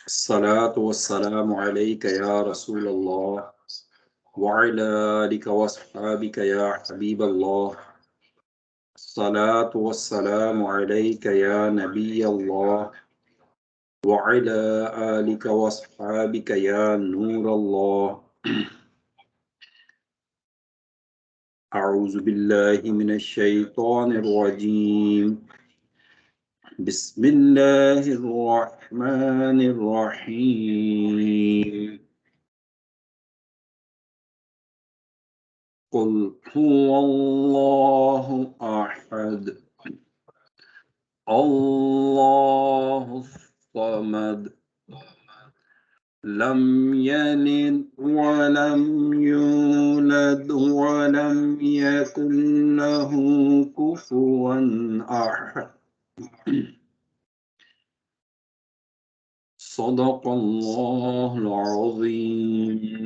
अस्सलातु वस्सलामु अलैका या रसूल अल्लाह वअला आलिका वअस्हाबिका या हबीब अल्लाह। अस्सलातु वस्सलामु अलैका या नबी अल्लाह वअला आलिका वअस्हाबिका या नूर अल्लाह। अऊज़ु बिल्लाहि मिनश शैतानिर रजीम। बिस्मिल्लाहिर रहमानिर रहीम। कुल हुवल्लाहु अहद अल्लाहुस समद लम यलिद वलम यूलद वलम यकुल लहू कुफुवन अहद। सदक़ल्लाहुल अज़ीम।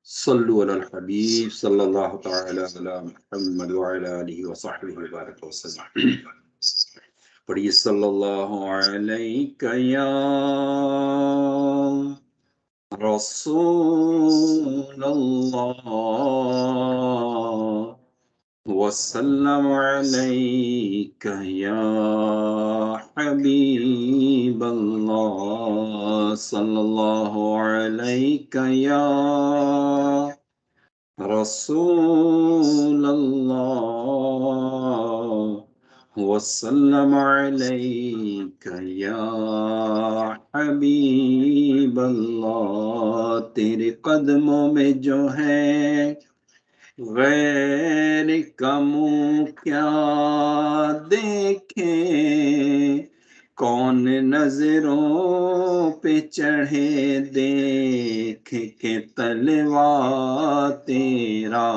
सल्लु अलल हबीब सल्लल्लाहु तआला अला मुहम्मद व अला आलिहि व सहबिहि व बारिक वसल्लम। पढ़िए सल्लल्लाहु अलैका या रसूलल्लाह वसल्लम अलैका या हबीबल्लाह सल्लल्लाहु अलैका या रसूलल्लाह वसल्लम अलैका या हबीबल्लाह। तेरे कदमों में जो है गैर का मुँह क्या देखे, कौन नजरों पे चढ़े देख के तलवा तेरा।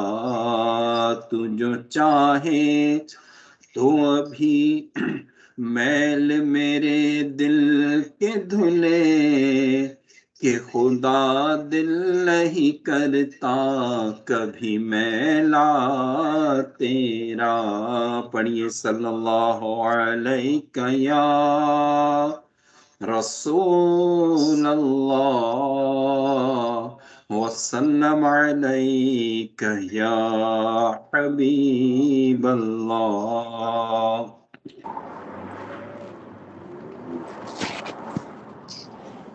तू जो चाहे तो अभी मैल मेरे दिल के धुले, कि खुदा दिल नहीं करता कभी मैला तेरा। पढ़िए सल्लल्लाहु अलैका या रसूल अल्लाह वसल्लम अलैका या हबीब अल्लाह।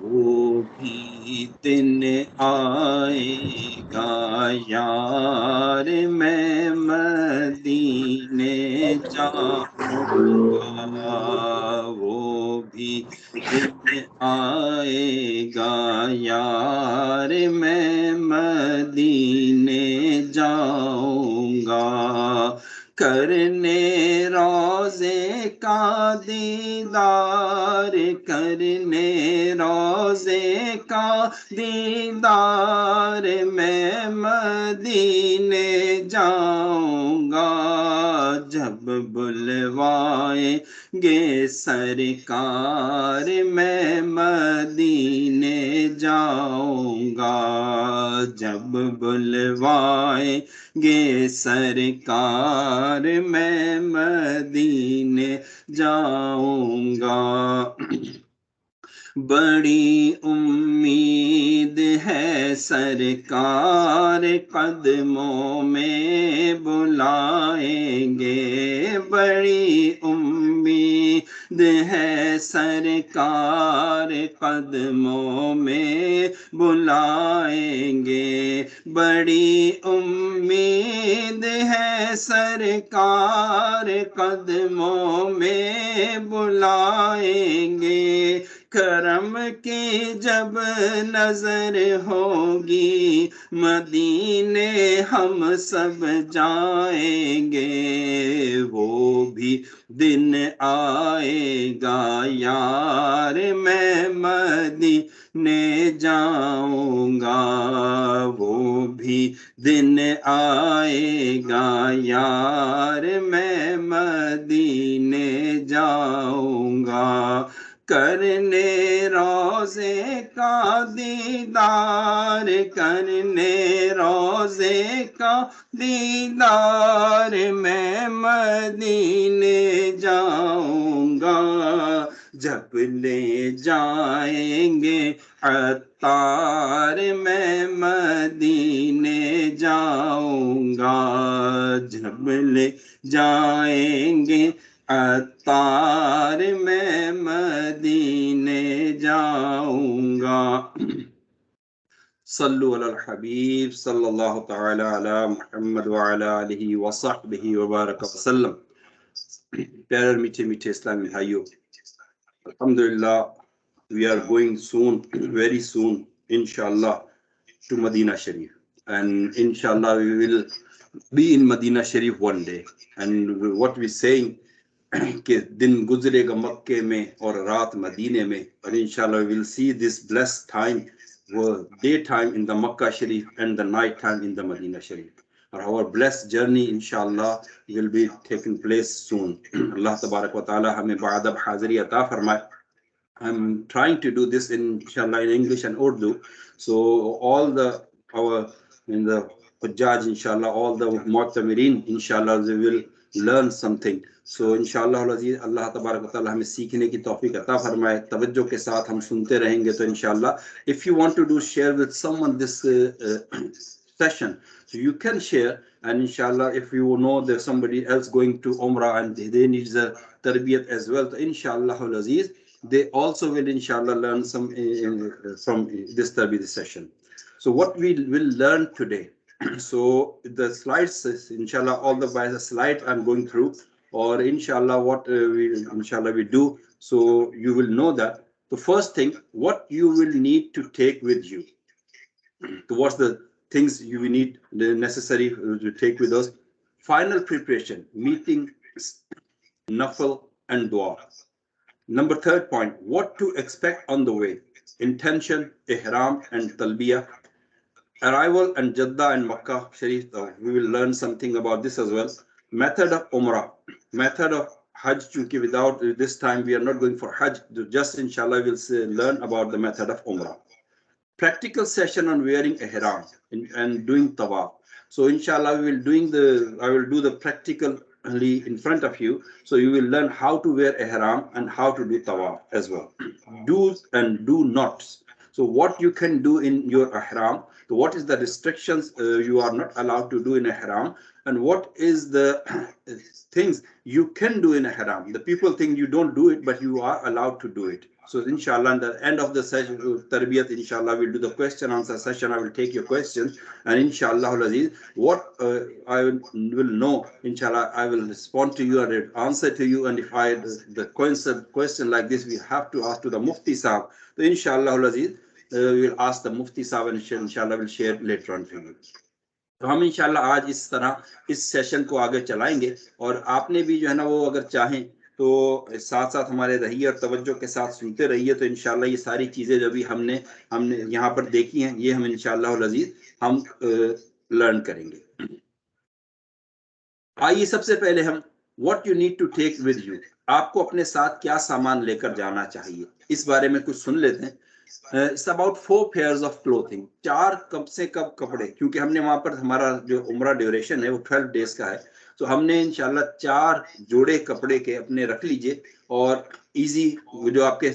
वो भी दिन आएगा यार मैं मदीने जाऊंगा। वो भी दिन आएगा यार मैं मदीने जाऊंगा, करने रोज़े का दीदार, करने रोज़े का दीदार मैं मदीने जाऊंगा। जब बुलवाएंगे सरकार मैं मदीने जाऊंगा। जब बुलवाएंगे सरकार मैं मदीने जाऊंगा। बड़ी उम्मीद है सरकार कदमों में बुलाएंगे, बड़ी उम्मीद है सरकार कदमों में बुलाएंगे, बड़ी उम्मीद है सरकार कदमों में बुलाएंगे। करम की जब नजर होगी मदीने हम सब जाएंगे। वो भी दिन आएगा यार मैं मदीने जाऊंगा। वो भी दिन आएगा यार मैं मदीने जाऊंगा, करने रोज़े का दीदार, करने रोज़े का दीदार मैं मदीने जाऊंगा। जब ले जाएंगे अतार मैं मदीने जाऊंगा, जब ले जाएंगे अतार मैं मदीने जाऊंगा। सल्लु अलल हबीब सल्लल्लाहु तआला अला मुहम्मद व अला आलिहि व सहबिहि व बारक वसल्लम। प्यारे मीठे मीठे इस्लामी भाइयों, अल्हम्दुलिल्लाह we are going soon, very soon, inshallah, to Medina Sharif, and inshallah we will be in Medina Sharif one day. And what we saying कि दिन गुजरेगा मक्के में और रात मदीने में, और inshallah we will see this blessed time, daytime in the Makkah Sharif and the night time in the Medina Sharif. Our blessed journey inshallah will be taking place soon. Allah tabarak wa ta'ala hame ba'adab haziri ata farmaye. I'm trying to do this inshallah in English and Urdu, so all the our in the Hujjaj inshallah, all the Mu'tamirin inshallah they will learn something. So inshallah Allah tabarak wa ta'ala हमें सीखने की तौफीक अता फरमाए, तवज्जो के साथ हम सुनते रहेंगे तो inshallah. If you want to do share with someone this session, so you can share, and inshallah if you know there's somebody else going to Umrah and they need the tarbiyat as well, so inshallah al-aziz they also will inshallah learn some from this tarbiyat session. So what we will learn today, so the slides inshallah, all the by the slide I'm going through, or inshallah what we do, so you will know that the first thing what you will need to take with you, towards the things you will need the necessary to take with us: final preparation, meeting, nafal and dua. Number third point, what to expect on the way: intention, ihram and talbiyah. Arrival and Jeddah and Makkah Sharif, we will learn something about this as well. Method of Umrah, method of Hajj, chunki without this time we are not going for Hajj, just inshallah we'll learn about the method of Umrah. Practical session on wearing ihram and doing tawaf. So inshallah we will I will do the practically in front of you, so you will learn how to wear ihram and how to do tawaf as well. Do's and do nots. So what you can do in your ihram, so what is the restrictions you are not allowed to do in ihram, and what is the things you can do in ihram. The people think you don't do it, but you are allowed to do it. So inshallah, at the end of the session, tarbiyat, inshallah, we'll do the question answer session. I will take your questions, and inshallah, what I will know, inshallah, I will respond to you and answer to you. And if I the question like this, we have to ask to the Mufti Sahab. So inshallah, we will ask the Mufti Sahab, and inshallah, we'll share later on to you. तो हम इंशाल्लाह आज इस तरह इस session को आगे चलाएंगे, और आपने भी जो है ना वो अगर चाहें तो साथ साथ हमारे रहिए और तवज्जो के साथ सुनते रहिए, तो इंशाल्लाह ये सारी चीजें जो भी हमने यहाँ पर देखी हैं, ये हम इंशाल्लाह अज़ीज हम लर्न करेंगे। आइए सबसे पहले हम what you need to take with you, आपको अपने साथ क्या सामान लेकर जाना चाहिए, इस बारे में कुछ सुन लेते हैं। It's about 4 pairs of clothing, 4 कब से कब कपड़े, क्योंकि हमने वहां पर हमारा जो उम्रा ड्यूरेशन है वो 12 डेज का है, तो हमने इंशाल्लाह 4 जोड़े कपड़े के अपने रख लीजिए, और इजी जो आपके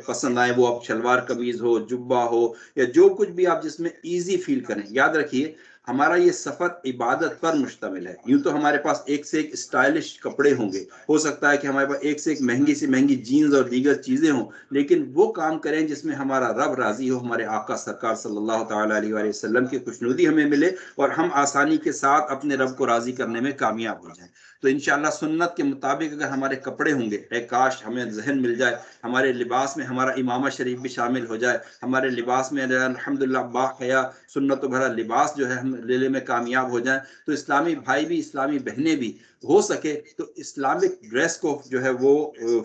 पसंद आए, वो आप शलवार कमीज हो, जुब्बा हो, या जो कुछ भी आप जिसमें इजी फील करें। याद रखिए हमारा ये सफर इबादत पर मुश्तमिल है। यूं तो हमारे पास एक से एक स्टाइलिश कपड़े होंगे, हो सकता है कि हमारे पास एक से एक महंगी से महंगी जीन्स और दीगर चीजें हों, लेकिन वो काम करें जिसमें हमारा रब राजी हो, हमारे आका सरकार सल्लल्लाहु ताला अलैहि वसल्लम की खुशनुदी हमें मिले, और हम आसानी के साथ अपने रब को राजी करने में कामयाब हो जाएं। तो इंशाल्लाह सुन्नत के मुताबिक अगर हमारे कपड़े होंगे, काश हमें जहन मिल जाए हमारे लिबास में हमारा इमामा शरीफ भी शामिल हो जाए, हमारे लिबास में अल्हम्दुलिल्लाह बाहया सुन्नत भरा लिबास जो है हम लेने में कामयाब हो जाएं, तो इस्लामी भाई भी इस्लामी बहनें भी हो सके तो इस्लामिक ड्रेस को जो है वो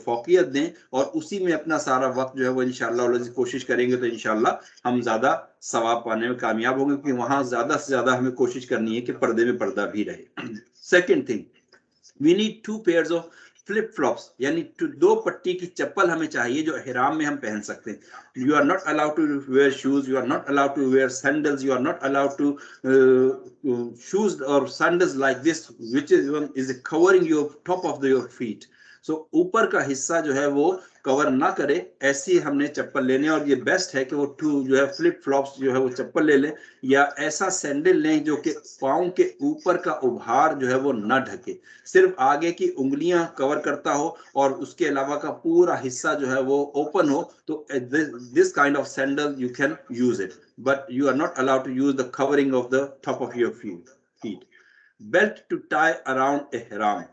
फौकियत दें, और उसी में अपना सारा वक्त जो है वो इंशाल्लाह कोशिश करेंगे, तो इंशाल्लाह हम ज्यादा सवाब पाने में कामयाब होंगे, क्योंकि वहां ज्यादा से ज्यादा हमें कोशिश करनी है कि पर्दे में पर्दा भी रहे। Second thing, we need 2 pairs of flip flops, यानी 2 पट्टी की चप्पल हमें चाहिए जो ihram में हम पहन सकते हैं। You are not allowed to wear shoes, you are not allowed to wear sandals, you are not allowed to shoes or sandals like this which is covering your top of your feet. सो ऊपर का हिस्सा जो है वो cover ना करे, ऐसी हमने चप्पल लेने। और ये बेस्ट है कि वो जो है फ्लिप फ्लॉप्स जो है वो चप्पल ले लें, या ऐसा सैंडल लें जो कि पाँव के ऊपर का उभार जो है वो ना ढके, सिर्फ आगे की उंगलियां कवर करता हो और उसके अलावा का पूरा हिस्सा जो है वो ओपन हो। तो this kind of sandal you can use it, but you are not allowed to use the covering of the top of your feet. Belt to tie around एहराम।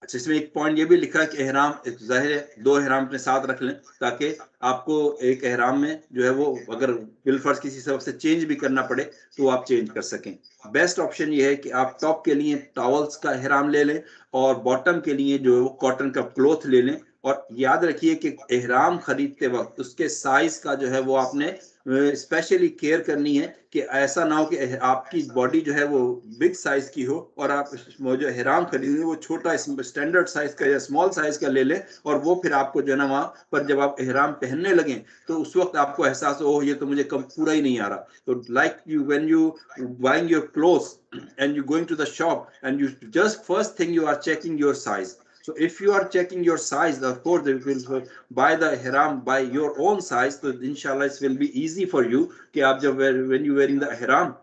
अच्छा, इसमें एक पॉइंट ये भी लिखा है कि एहराम, जाहिर है 2 एहराम अपने साथ रख लें, ताकि आपको एक एहराम में जो है वो अगर बिलफर्ज किसी सबब से चेंज भी करना पड़े तो आप चेंज कर सकें। बेस्ट ऑप्शन ये है कि आप टॉप के लिए टॉवल्स का एहराम ले लें और बॉटम के लिए जो है वो कॉटन का क्लॉथ ले लें। और याद रखिए कि एहराम खरीदते वक्त उसके साइज का जो है वो आपने स्पेशली केयर करनी है कि ऐसा ना हो कि आपकी बॉडी जो है वो बिग साइज की हो और आप वो जो एहराम खरीदें वो छोटा स्टैंडर्ड साइज का या स्मॉल साइज का ले लें, और वो फिर आपको जो है ना वहां पर जब आप एहराम पहनने लगें तो उस वक्त आपको एहसास हो ये तो मुझे कम पूरा ही नहीं आ रहा। तो like you when you buying your clothes and you going to the shop and you just first thing you are checking your size. So if you are checking your size, of course you will buy the ihram by your own size, so inshallah it will be easy for you कि आप जब when you wearing the ihram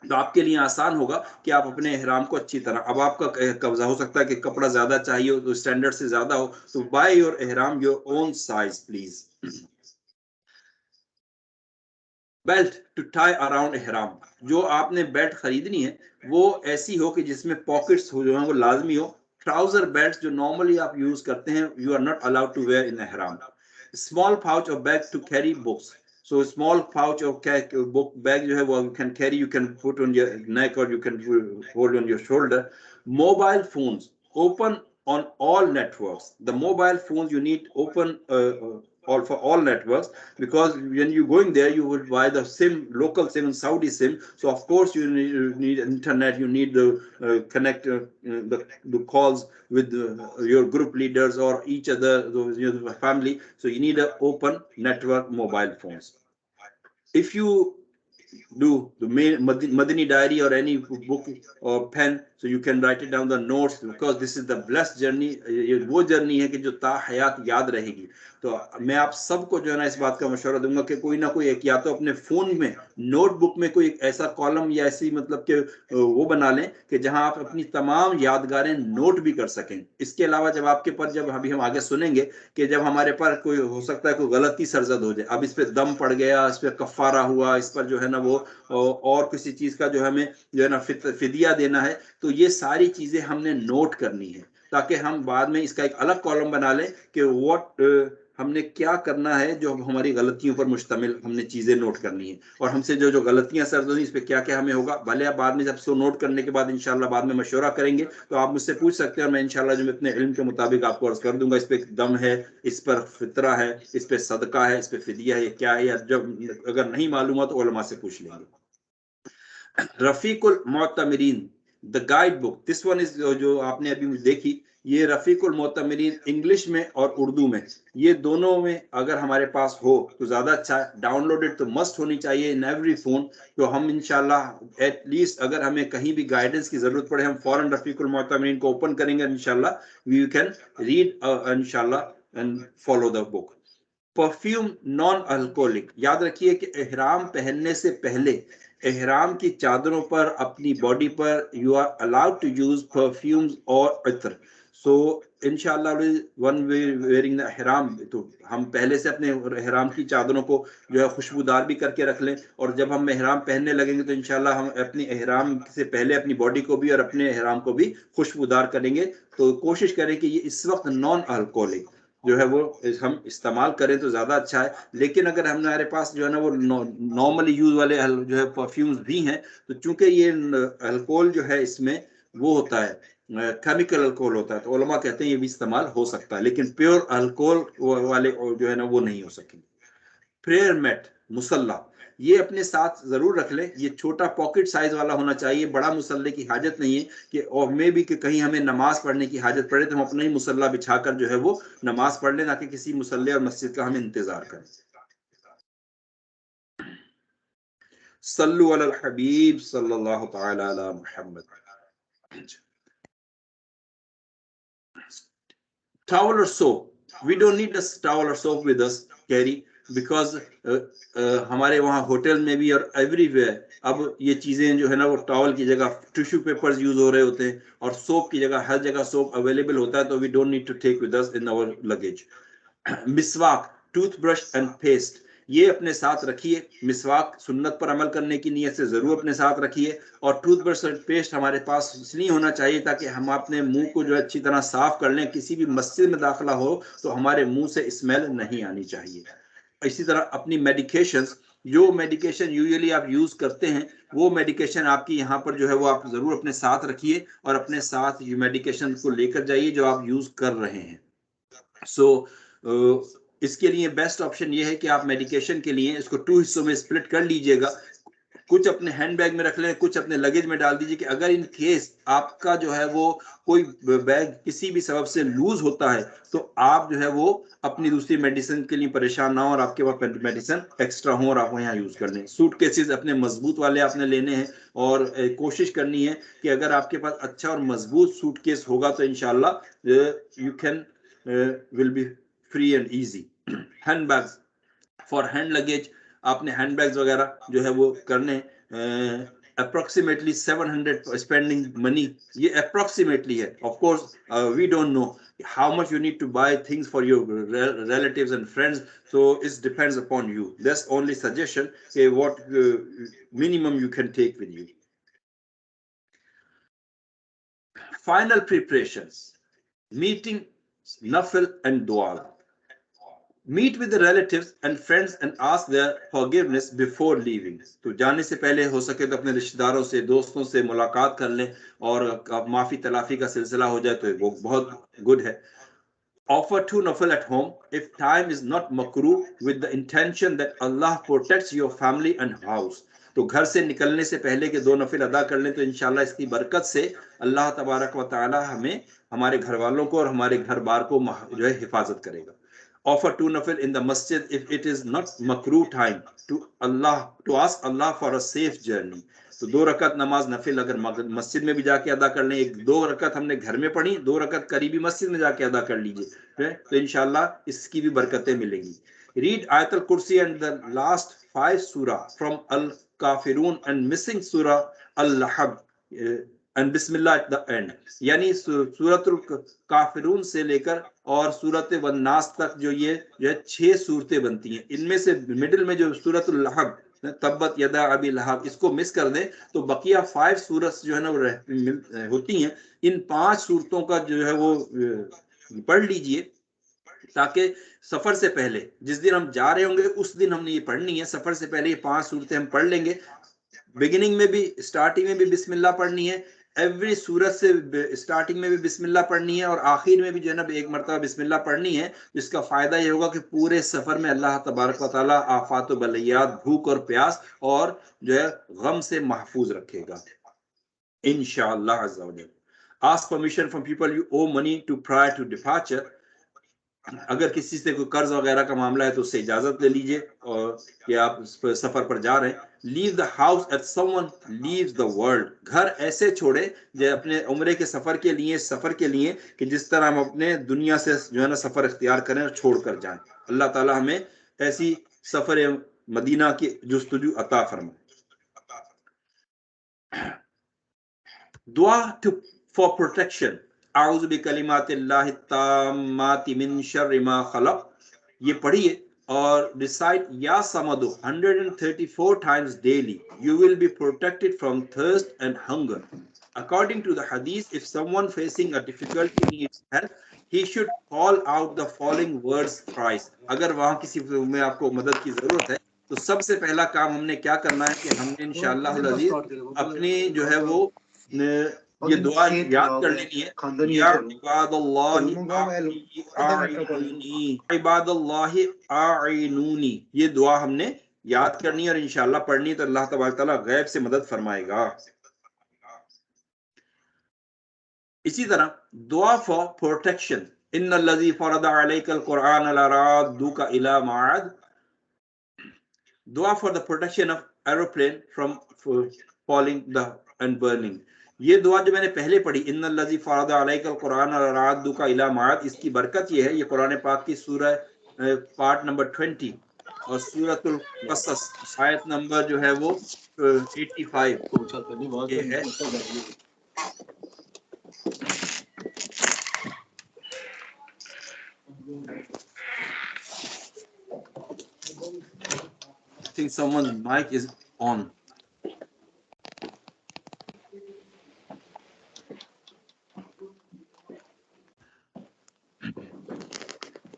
तो आपके लिए आसान होगा कि आप अपने एहराम को अच्छी तरह, अब आपका कब्जा हो सकता है कि कपड़ा ज्यादा चाहिए हो तो स्टैंडर्ड से ज्यादा हो, तो बाय योर एहराम your own size please. Belt to tie around एहराम, जो आपने बेल्ट खरीदनी है वो ऐसी हो कि जिसमें पॉकेट्स हो जो है वो लाजमी हो। ट्राउजर बेल्ट जो नॉर्मली आप यूज करते हैं you are not allowed to wear in एहराम। स्मॉल पाउच और bag to carry books, so small pouch or book bag you have, you can carry, you can put on your neck or you can hold on your shoulder. Mobile phones open on all networks. The mobile phones you need open all for all networks, because when you going there you will buy the sim, local sim, Saudi sim, so of course you need internet, you need the connect the calls with your group leaders or each other, your family, so you need a open network mobile phones. If you do the Madani diary or any book or pen, so you can write it down the notes, because this is the blessed journey. ये वो journey है कि जो ता हयात याद रहेगी। तो मैं आप सबको जो है ना इस बात का मशवरा दूंगा कि कोई ना कोई एक या तो अपने फोन में नोटबुक में कोई एक ऐसा कॉलम या ऐसी मतलब कि वो बना लें कि जहां आप अपनी तमाम यादगारें नोट भी कर सकें। इसके अलावा जब आपके पास, जब अभी हम आगे सुनेंगे कि जब हमारे पास कोई हो सकता है कोई गलती सरजद हो जाए, अब इस पे दम पड़ गया, इस पे कफारा हुआ, इस पर जो है ना वो और किसी चीज का जो हमें जो है ना फिदिया देना है, तो ये सारी चीजें हमने नोट करनी है, ताकि हम बाद में इसका एक अलग कॉलम बना लें कि व्हाट हमने क्या करना है, जो हमारी गलतियों पर मुश्तमिल हमने चीजें नोट करनी है, और हमसे जो जो गलतियां सर हुई इस पे क्या क्या हमें होगा। भले आप बाद में जब सो नोट करने के बाद इंशाल्लाह बाद में मशवरा करेंगे तो आप मुझसे पूछ सकते हैं, और मैं इंशाल्लाह जो मैं अपने इल्म के मुताबिक आपको अर्ज कर दूंगा, इस पे दम है, इस पर फितरा है, इस पे सदका है, इस पे फिदिया है, क्या है, या जब अगर नहीं मालूम हो तो उलमा से पूछ लेंगे। रफीकुल मोतमरीन the guide book, this one is जो आपने अभी देखी, ये रफीकुल मोतमरीन इंग्लिश में और उर्दू में, ये दोनों में अगर हमारे पास हो तो ज्यादा अच्छा है। डाउनलोडेड तो मस्ट होनी चाहिए इन एवरी फोन। तो हम इंशाल्लाह एटलीस्ट अगर हमें कहीं भी गाइडेंस की जरूरत पड़े, हम फौरन रफीकुल मोतमरीन को ओपन करेंगे, इंशाल्लाह वी कैन रीड इंशाल्लाह and follow the book. Perfume non alcoholic, याद रखिए कि एहराम पहनने से पहले एहराम की चादरों पर, अपनी बॉडी पर you are allowed to use perfumes और इत्र। सो इंशाल्लाह वन वे वेयरिंग द एहराम, तो हम पहले से अपने एहराम की चादरों को जो है खुशबूदार भी करके रख लें, और जब हम एहराम पहनने लगेंगे तो इंशाल्लाह हम अपनी एहराम से पहले अपनी बॉडी को भी और अपने एहराम को भी खुशबूदार करेंगे। तो कोशिश करें कि ये इस वक्त नॉन अल्कोहलिक जो है वो हम इस्तेमाल करें तो ज्यादा अच्छा है। लेकिन अगर हमारे पास जो है ना वो नॉर्मली यूज वाले जो है परफ्यूम्स भी हैं, तो चूंकि ये अल्कोहल जो है इसमें वो होता है, केमिकल अल्कोहल होता है, तो उलमा कहते हैं ये भी इस्तेमाल हो सकता है, लेकिन प्योर अल्कोहल वाले जो है ना वो नहीं हो सकेंगे। प्रेयर मैट, मुसल्ला, ये अपने साथ जरूर रख लें। ये छोटा पॉकेट साइज वाला होना चाहिए, बड़ा मुसल्ले की हाजत नहीं है कि और मे भी कि कहीं हमें नमाज पढ़ने की हाजत पड़े तो हम अपना ही मुसल्ला बिछाकर जो है वो नमाज पढ़ लें, ना कि किसी मुसल्ले और मस्जिद का हम इंतजार करें। सल्लु अलल हबीब सल्लल्लाहु तआला अला Muhammad. Towel or soap, we don't need a towel or soap with us carry, because हमारे वहाँ होटल में भी और एवरीवेयर अब ये चीजें जो है ना वो टॉवल की जगह टिश्यू पेपर्स यूज हो रहे होते हैं और सोप की जगह हर जगह सोप अवेलेबल होता है, तो we don't need to take with us in our luggage. मिसवाक, टूथब्रश एंड पेस्ट, ये अपने साथ रखिए. मिसवाक सुन्नत पर अमल करने की नीयत से जरूर अपने साथ रखिए. और टूथब्रश और पेस्ट हमारे पास इसलिए होना चाहिए ताकि हम अपने मुंह को जो अच्छी तरह साफ कर लें. किसी भी मस्जिद में दाखिला हो तो हमारे मुंह से स्मेल नहीं आनी चाहिए. इसी तरह अपनी मेडिकेशंस, जो मेडिकेशन यूजुअली आप यूज करते हैं वो मेडिकेशन आपकी यहाँ पर जो है वो आप जरूर अपने साथ रखिए और अपने साथ ये मेडिकेशन को लेकर जाइए जो आप यूज कर रहे हैं. इसके लिए बेस्ट ऑप्शन ये है कि आप मेडिकेशन के लिए इसको 2 हिस्सों में स्प्लिट कर लीजिएगा. कुछ अपने हैंडबैग में रख लें, कुछ अपने लगेज में डाल दीजिए कि अगर इन केस आपका जो है वो कोई बैग किसी भी सबब से लूज होता है तो आप जो है वो अपनी दूसरी मेडिसिन के लिए परेशान ना हो और आपके पास मेडिसिन एक्स्ट्रा हो और आप वो यहाँ यूज कर लें. सूटकेसेस अपने मजबूत वाले आपने लेने हैं और कोशिश करनी है कि अगर आपके पास अच्छा और मजबूत सूटकेस होगा तो इंशाल्लाह you can will be free and easy. Handbags, for hand luggage आपने हैंडबैग्स वगैरह जो है वो करने. अप्रोक्सीमेटली 700 स्पेंडिंग मनी, ये अप्रोक्सीमेटली है. Of course we don't know how much you need to buy things for your relatives and friends, so it depends upon you. That's only suggestion, what minimum you can take with you. Final preparations, meeting, nafil and dua. Meet with the relatives and friends and ask their forgiveness before leaving. तो जाने से पहले हो सके तो अपने रिश्तेदारों से, दोस्तों से मुलाकात कर लें और माफी तलाफी का सिलसिला हो जाए तो वो बहुत गुड है. Offer 2 nafil at home if time is not makruh, with the intention that Allah protects your family and house. तो घर से निकलने से पहले के 2 नफिल अदा कर लें तो इंशाल्लाह इसकी बरकत से अल्लाह तबारक व तआला हमें, हमारे घर वालों को और हमारे घर बार को जो है हिफाजत करेगा. Offer 2 nafil in the masjid if it is not makruh time to ask Allah for a safe journey. तो 2 रकत नमाज नफिल अगर मस्जिद में भी जाके अदा कर लें, 2 रकत हमने घर में पढ़ी, 2 रकत करीबी मस्जिद में जाके अदा कर लीजिए तो इंशाल्लाह इसकी भी बरकतें मिलेंगी. Read Ayatul Kursi and the last 5 surah from Al-Kafirun and missing surah Al-Lahab and Bismillah at the end. यानी सूरतुल काफिरून से लेकर और सूरत वन्नास तक जो ये जो है 6 सूरतें बनती हैं. इनमें से मिडिल में जो सूरतुल लहब, तब्बत यदा अबी लहब, इसको मिस कर दें तो बकिया 5 सूरत जो है ना वो होती हैं. इन 5 सूरतों का जो है वो पढ़ लीजिए ताकि सफर से पहले, जिस दिन हम जा रहे होंगे उस दिन हमने ये पढ़नी है. सफर से पहले ये 5 सूरतें हम पढ़ लेंगे. बिगिनिंग में भी, स्टार्टिंग में भी बिस्मिल्लाह पढ़नी है. एवरी सूरत से स्टार्टिंग में भी बिस्मिल्लाह पढ़नी है और आखिर में भी जो है ना एक मरतबा बिस्मिल्लाह पढ़नी है. इसका फायदा ये होगा कि पूरे सफर में अल्लाह तबारक व तआला आफात व बलियात, भूख और प्यास और जो है गम से महफूज रखेगा इंशाअल्लाह अज़्ज़ा व जल. Ask permission from people you owe money to prior to departure. अगर किसी से कोई कर्ज वगैरह का मामला है तो उससे इजाजत ले लीजिए और कि आप सफर पर जा रहे हैं. Leave the house at someone leaves the world. घर ऐसे छोड़े जो अपने उम्रे के सफर के लिए कि जिस तरह हम अपने दुनिया से जो है ना सफर इख्तियार करें और छोड़ कर जाएं. अल्लाह ताला हमें ऐसी सफर मदीना की जुस्तजू अता फरमाए. दुआ फॉर प्रोटेक्शन, आऊज़ु बिकलिमातिल्लाहि ताम्माति मिन शर्रि मा खलक़, ये पढ़िए और recite या समदु 134 times daily. You will be protected from thirst and hunger. According to the hadith, if someone facing a difficulty needs help, he should call out the following words thrice. अगर वहाँ किसी में आपको मदद की जरूरत है तो सबसे पहला काम हमने क्या करना है कि हमने इंशाअल्लाह अज़ीज़ अपनी जो है वो ये दुआ याद कर लेनी है. या इबादल्लाहि आइनूनी, ये दुआ हमने याद करनी है और इंशाअल्लाह पढ़नी है तो अल्लाह तबारक तआला गैब से मदद फरमाएगा. इसी तरह दुआ फॉर प्रोटेक्शन, इन्नल्लज़ी फरदा अलैकल कुरआन लरादुका इला माद. Dua for the protection of aeroplane from falling and burning. ये दुआ जो मैंने पहले पढ़ी, इन्नल्लज़ी फ़रदा अलैकल कुरान राद्दुका इला माद, इसकी बरकत ये है, ये कुरान पाक की सूरह पार्ट नंबर 20 और सूरतुल क़सस आयत नंबर जो है वो 85 ये है। I think someone's mic is on.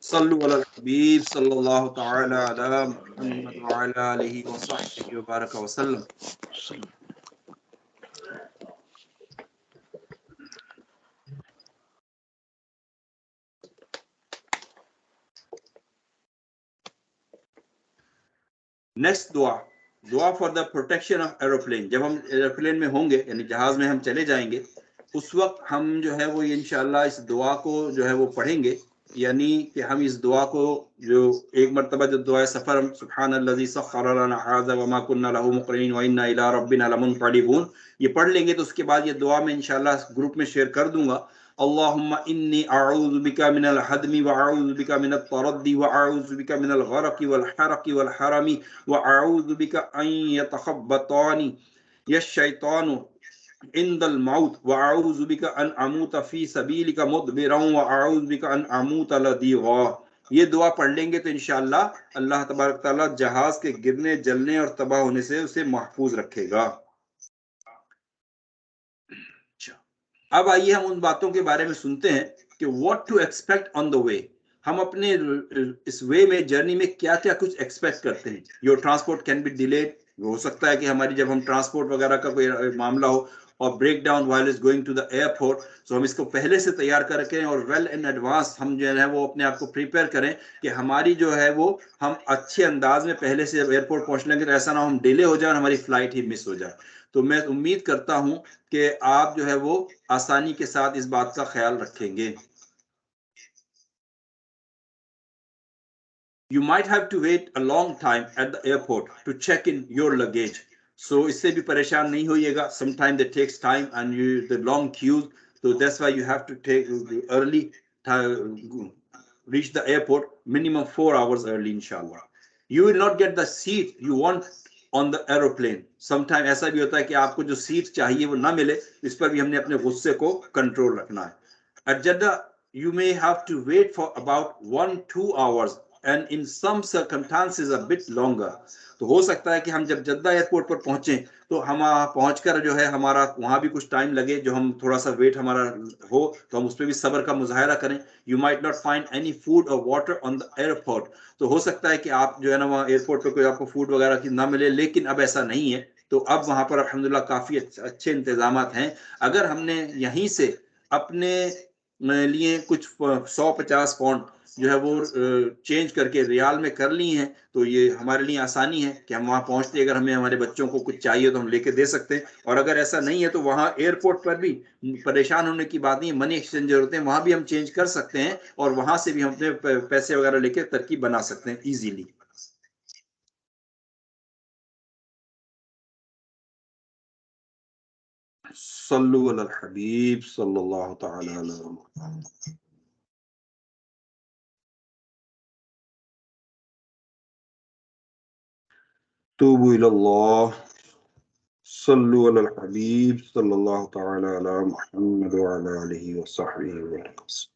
सल्लु अलल हबीब सल्लल्लाहु तआला अला मुहम्मद व अला आलिहि व सहबिहि व बारक व सल्लम। नेक्स्ट दुआ for the protection of aeroplane. जब हम एरोप्लेन में होंगे यानी जहाज में हम चले जाएंगे, उस वक्त हम जो है वो इंशाअल्लाह इस दुआ को जो है वो पढ़ेंगे, यानी कि हम इस दुआ को जो एक मरतबा जो दुआ सफ़र सुब्हानल्लज़ी सख़्ख़र लना हाज़ा व मा कुन्ना लहू मुक़रिनीन व इन्ना इला रब्बिना लमुनक़लिबून, ये पढ़ लेंगे तो उसके बाद ये दुआ मैं इंशाअल्लाह ग्रुप में शेयर कर दूंगा। अल्लाहुम्मा इन्नी अऊज़ु बिका मिनल हदमी व अऊज़ु बिका मिनत तरद्दी व अऊज़ु बिका मिनल गरक़ि वल हरक़ि वल हरमी व अऊज़ु बिका अन यतख़ब्बतानी यश-शैतानु इंदल मौत व अऊज़ु बिका अन अमूत फी सबीलिका मुदबिरन व अऊज़ु बिका अन अमूत लदीग़ा। ये दुआ पढ़ लेंगे तो इंशाअल्लाह अल्लाह तबारक तआला जहाज के गिरने, जलने और तबाह होने से उसे महफूज रखेगा। अब आइए हम उन बातों के बारे में सुनते हैं कि what to expect on the way. हम अपने इस वे में, जर्नी में क्या क्या कुछ एक्सपेक्ट करते हैं। Your transport can be delayed, हो सकता है कि हमारी जब हम ट्रांसपोर्ट वगैरह का कोई मामला हो और break down while is going to the airport, तो हम इसको पहले से तैयार करके और वेल इन एडवांस हम जो है वो अपने आप को प्रिपेयर करें कि हमारी जो है वो हम अच्छे अंदाज में पहले से एयरपोर्ट पहुंच लेंगे, तो ऐसा ना हम डिले हो जाए और हमारी फ्लाइट ही मिस हो जाए। तो मैं उम्मीद करता हूं कि आप जो है वो आसानी के साथ इस बात का ख्याल रखेंगे। You might have to wait a long time at the airport to check in your luggage. So इससे भी परेशान नहीं होइएगा। Sometimes it takes time and the long queues. So that's why you have to take early, reach the airport minimum 4 hours early, inshallah. You will not get the seat you want on the aeroplane. Sometimes ऐसा भी होता है कि आपको जो seat चाहिए वो ना मिले, इस पर भी हमने अपने गुस्से को कंट्रोल रखना है। At Jeddah, you may have to wait for about 1-2 hours and in some circumstances a bit longer. तो हो सकता है कि हम जब जद्दा एयरपोर्ट पर पहुंचे तो हम पहुंचकर जो है हमारा वहां भी कुछ टाइम लगे, जो हम थोड़ा सा वेट हमारा हो तो हम उस पर भी सब्र का मुजाहरा करें। You might not find any food और वाटर ऑन द एयरपोर्ट। तो हो सकता है कि आप जो है ना वहाँ एयरपोर्ट पर कोई आपको फूड वगैरह की ना मिले, लेकिन अब ऐसा नहीं है। तो अब वहां पर अल्हम्दुलिल्लाह काफी अच्छे इंतजाम हैं। अगर हमने यहीं से अपने लिए कुछ 150 पाउंड जो है वो चेंज करके रियाल में कर ली हैं, तो ये हमारे लिए आसानी है कि हम वहाँ पहुँचते अगर हमें हमारे बच्चों को कुछ चाहिए तो हम लेके दे सकते हैं। और अगर ऐसा नहीं है तो वहाँ एयरपोर्ट पर भी परेशान होने की बात नहीं है, मनी एक्सचेंजर होते हैं, वहाँ भी हम चेंज कर सकते हैं और वहाँ से भी हम अपने पैसे वगैरह लेके तरकीब बना सकते हैं ईजीली। सल्लु अलल हबीब सल्लल्लाहु तआला अलैहि वसल्लम। तूबू इलल्लाह सल्लु अलल हबीब सल्लल्लाहु तआला अला मुहम्मद व अला आलिहि व सहबिहि व बरकत।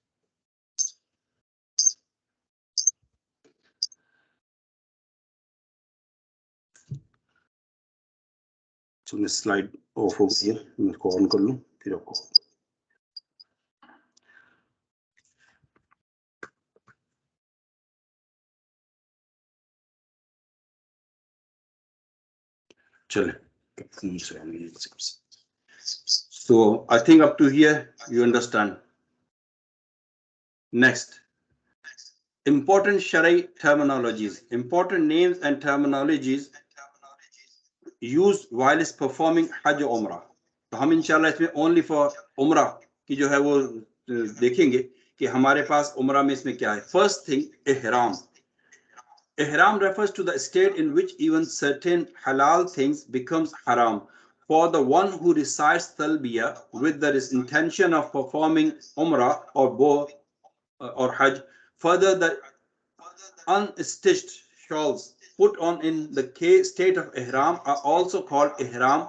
तो स्लाइड ऑफ हो गई है, मैं इसको ऑन कर लूं फिर आपको। चले। So I think up to here you understand. Next, important Shari terminologies, important names and terminologies used while is performing Hajj or Umrah. तो हम इंशाल्लाह इसमें only for उम्रा की जो है वो देखेंगे कि हमारे पास उम्रा में इसमें क्या है। First thing, ihram. Ihram refers to the state in which even certain halal things becomes haram. for the one who recites talbiyah with the intention of performing umrah or both or hajj. Further, the unstitched shawls put on in the state of ihram are also called ihram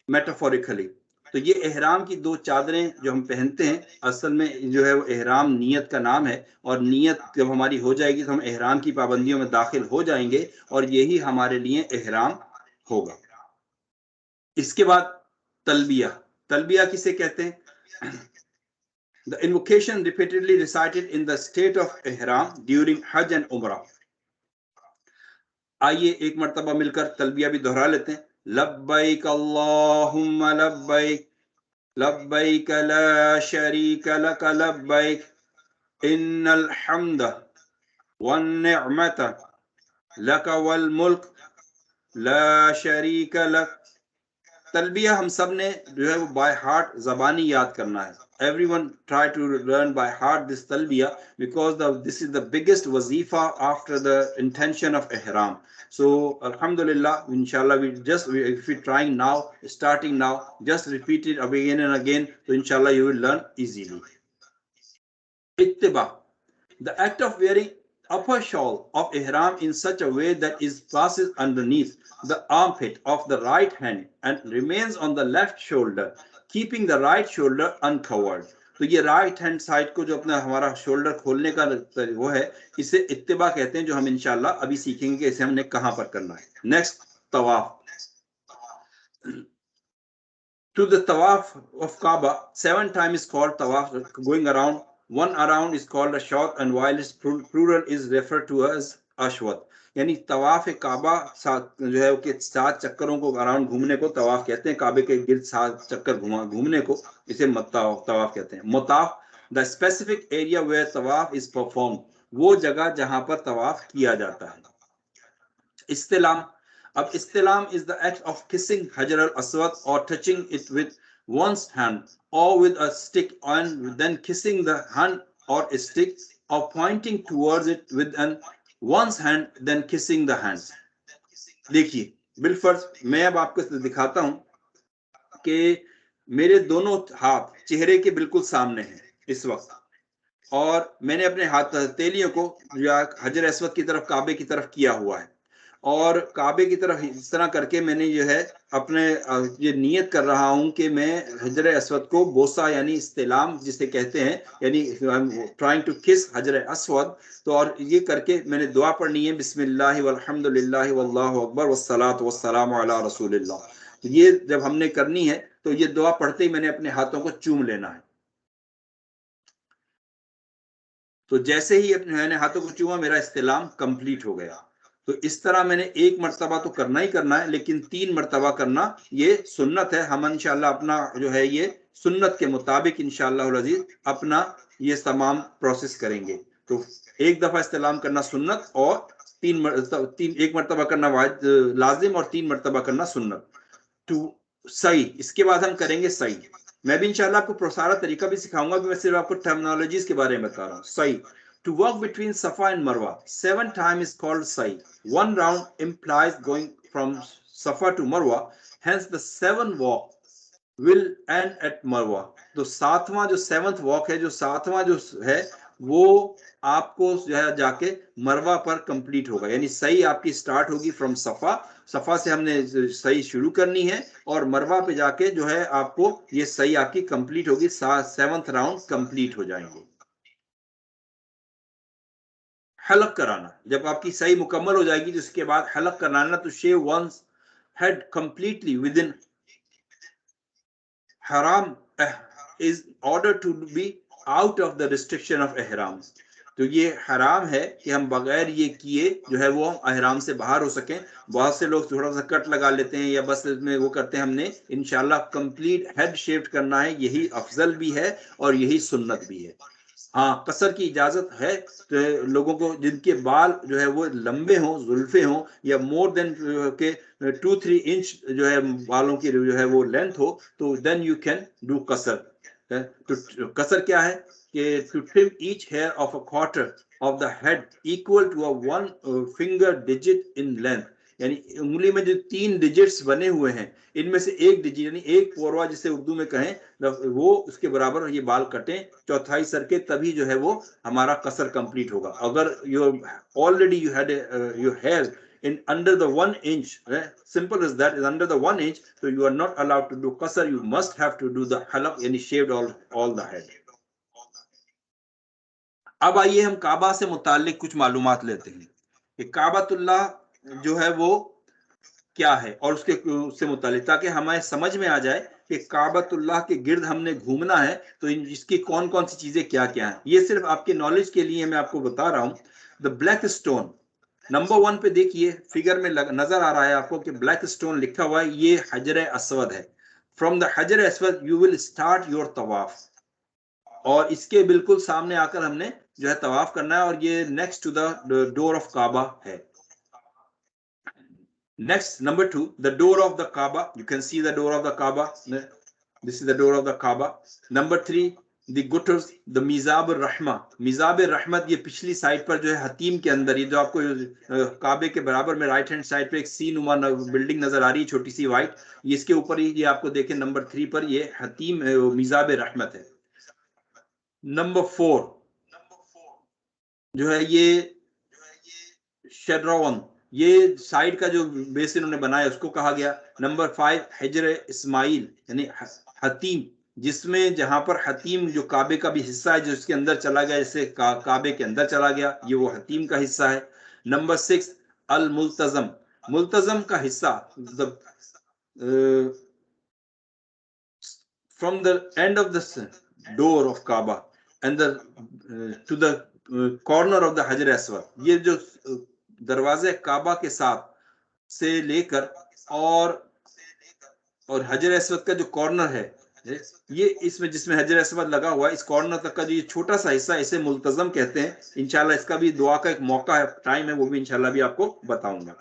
metaphorically. तो ये ihram की दो चादरें जो हम पहनते हैं असल में जो है वो ihram नियत का नाम है, और नियत जब हमारी हो जाएगी तो हम ihram की पाबंदियों में दाखिल हो जाएंगे और यही हमारे लिए ihram होगा. इसके बाद तलबिया. तलबिया किसे कहते हैं? The invocation repeatedly recited in the state of ihram during hajj and umrah. आइए एक मर्तबा मिलकर तलबिया भी दोहरा लेते हैं. लब्बैक अल्लाहुम्मा लब्बैक लब्बैक ला शरीक लक लब्बैक इन्नल हम्द वन निअमत लक वल मुल्क ला शरीक लक. तलबिया हम सब ने जो है वो बाय हार्ट ज़बानी याद करना है. Everyone try to learn by heart this talbiya because this is the biggest wazifa after the intention of ihram. So alhamdulillah, inshallah, if we trying now, starting now, just repeat it again and again, so inshallah you will learn easily. Ittiba, the act of wearing upper shawl of ihram in such a way that it passes underneath the armpit of the right hand and remains on the left shoulder, keeping the right shoulder uncovered. तो ये right hand side को जो अपना हमारा shoulder खोलने का वो है, इसे इत्तिबा कहते हैं, जो हम इंशाल्लाह अभी सीखेंगे कि इसे हमने कहां पर करना है. Next, तवाफ. To the tawaf of Kaaba, 7 times is called tawaf, going around. One around is called a shawt, and while its plural is referred to as ashwat. यानी तवाफ काबा जो है कि 7 चक्करों को अराउंड घूमने को तवाफ कहते हैं. काबे के गिर्द 7 चक्कर घूमने को इसे तवाफ कहते हैं. मुताफ, द स्पेसिफिक एरिया वेयर तवाफ इज परफॉर्म, वो जगह जहां पर तवाफ किया जाता है. इस्तिलाम. अब इस्तिलाम is the act of kissing Hajar al-Aswad or touching it with one's hand or with a stick, and then kissing the hand or a stick, or pointing towards it with one's hand, then kissing the hands. देखिए बिलफर्ज मैं अब आपको दिखाता हूं कि मेरे दोनों हाथ चेहरे के बिल्कुल सामने हैं इस वक्त, और मैंने अपने हाथ हथेलियों को हजर अस्वद की तरफ, काबे की तरफ किया हुआ है, और काबे की तरफ इस तरह करके मैंने जो है अपने ये नियत कर रहा हूं कि मैं हजर अस्वद को बोसा यानी इस्तिलाम जिसे कहते हैं, यानी ट्राइंग टू किस हजर अस्वद. तो और ये करके मैंने दुआ पढ़नी है, बिस्मिल्लाह वल्हम्दुलिल्लाह वल्लाहु अकबर वस्सलातु वस्सलामु अला रसूलिल्लाह. ये जब हमने करनी है तो ये दुआ पढ़ते ही मैंने अपने हाथों को चूम लेना है. तो जैसे ही अपने मैंने हाथों को चूमा, मेरा इस्तिलाम कंप्लीट हो गया. तो इस तरह मैंने एक मर्तबा तो करना ही करना है, लेकिन 3 मर्तबा करना ये सुन्नत है. हम इंशाल्लाह अपना जो है ये सुन्नत के मुताबिक इंशाल्लाह अज़ीज अपना ये तमाम प्रोसेस करेंगे. तो एक दफा इस्तिलाम करना सुन्नत, और 1 मर्तबा करना लाजिम, और 3 मर्तबा करना सुन्नत. टू सही, इसके बाद हम करेंगे सही. मैं भी इंशाल्लाह आपको सारा तरीका भी सिखाऊंगा, मैं सिर्फ आपको टर्मिनोलॉजीज के बारे में बता रहा हूँ. सही. To walk between Safa and Marwa 7 times is called Sa'i. 1 round implies going from Safa to Marwa. Hence, the 7th walk will end at Marwa. तो 7वां जो 7th walk है, जो 7वां जो है वो आपको जो है जाके मरवा पर कंप्लीट होगा. यानी सही आपकी स्टार्ट होगी फ्रॉम सफा. सफा से हमने सही शुरू करनी है, और मरवा पे जाके जो है आपको ये सही आपकी कंप्लीट होगी. 7th राउंड कंप्लीट हो जाएंगे. हलक कराना, जब आपकी सही मुकम्मल हो जाएगी तो उसके बाद हलक कराना. तो shave once head completely with इन हराम is order to be out of the restriction of एहराम. तो ये हराम है कि हम बगैर ये किए जो है वो एहराम से बाहर हो सकें. बहुत से लोग थोड़ा सा कट लगा लेते हैं या बस इसमें वो करते हैं. हमने इंशाल्लाह कंप्लीट हेड शेव करना है. यही अफजल भी है और यही सुन्नत भी है. हाँ, कसर की इजाजत है तो लोगों को जिनके बाल जो है वो लंबे हों, जुल्फे हों, या मोर देन के 2-3 इंच जो है बालों की जो है वो लेंथ हो, तो देन यू कैन डू कसर. तो कसर क्या है कि to trim each hair of a quarter of the head equal to a 1 finger digit in length. यानी उंगली में जो 3 डिजिट्स बने हुए हैं, इनमें से एक डिजिट यानी एक पोरवा जिसे उर्दू में कहें वो उसके बराबर ये बाल कटें चौथाई सर के, तभी जो है वो हमारा कसर कंप्लीट होगा। अगर you already you had your hair in under the 1 inch, simple as that, is under the 1 inch, so you are not allowed to do qasr, you must have to do the halaq, yani shaved all the head. अब आइए हम काबा से मुतालिक कुछ मालूमात लेते हैं कि काबातुल्लाह जो है वो क्या है और उससे मुतालिक, ताकि हमें समझ में आ जाए कि काबातुल्लाह के गिर्द हमने घूमना है तो इसकी कौन कौन सी चीजें क्या क्या हैं। ये सिर्फ आपके नॉलेज के लिए मैं आपको बता रहा हूं। द ब्लैक स्टोन नंबर 1 पे देखिए, फिगर में नजर आ रहा है आपको कि ब्लैक स्टोन लिखा हुआ है, ये हजर अस्वद है। From the Hajar Aswad you will start your तवाफ, और इसके बिल्कुल सामने आकर हमने जो है तवाफ करना है, और ये next to the door of Kaaba है। Next number 2, the door of the Kaaba, you can see the door of the Kaaba, this is the door of the Kaaba. Number 3, the gutters, the मिजाब रहमा, मिजाब रहमत, ये पिछली side पर जो है हतीम के अंदर, ये जो आपको काबे के बराबर में राइट हैंड साइड पे एक सी नुमा बिल्डिंग नजर आ रही है छोटी सी वाइट, ये इसके ऊपर ही ये आपको देखें नंबर 3 पर ये हतीम मिजाब रहमत है। नंबर 4 जो है ये शेड्रोन, ये साइड का जो बेस इन्होंने बनाया उसको कहा गया। नंबर 5 हिजर इस्माइल यानी हतीम, जिसमें जहां पर हतीम जो काबे का भी हिस्सा है जो इसके अंदर चला गया, जैसे काबे के अंदर चला गया, ये वो हतीम का हिस्सा है। नंबर 6 अल मुल्तजम, मुल्तजम का हिस्सा from the end of the door of Kaaba end to the corner of the Hajar Aswad, ये जो दरवाजे काबा के साथ से लेकर और हजर अस्वद का जो कॉर्नर है, ये इसमें जिसमें हजर अस्वद लगा हुआ है, इस कॉर्नर तक का जो ये छोटा सा हिस्सा, इसे मुल्तजम कहते हैं। इंशाल्लाह इसका भी दुआ का एक मौका है, टाइम है, वो भी इंशाल्लाह भी आपको बताऊंगा।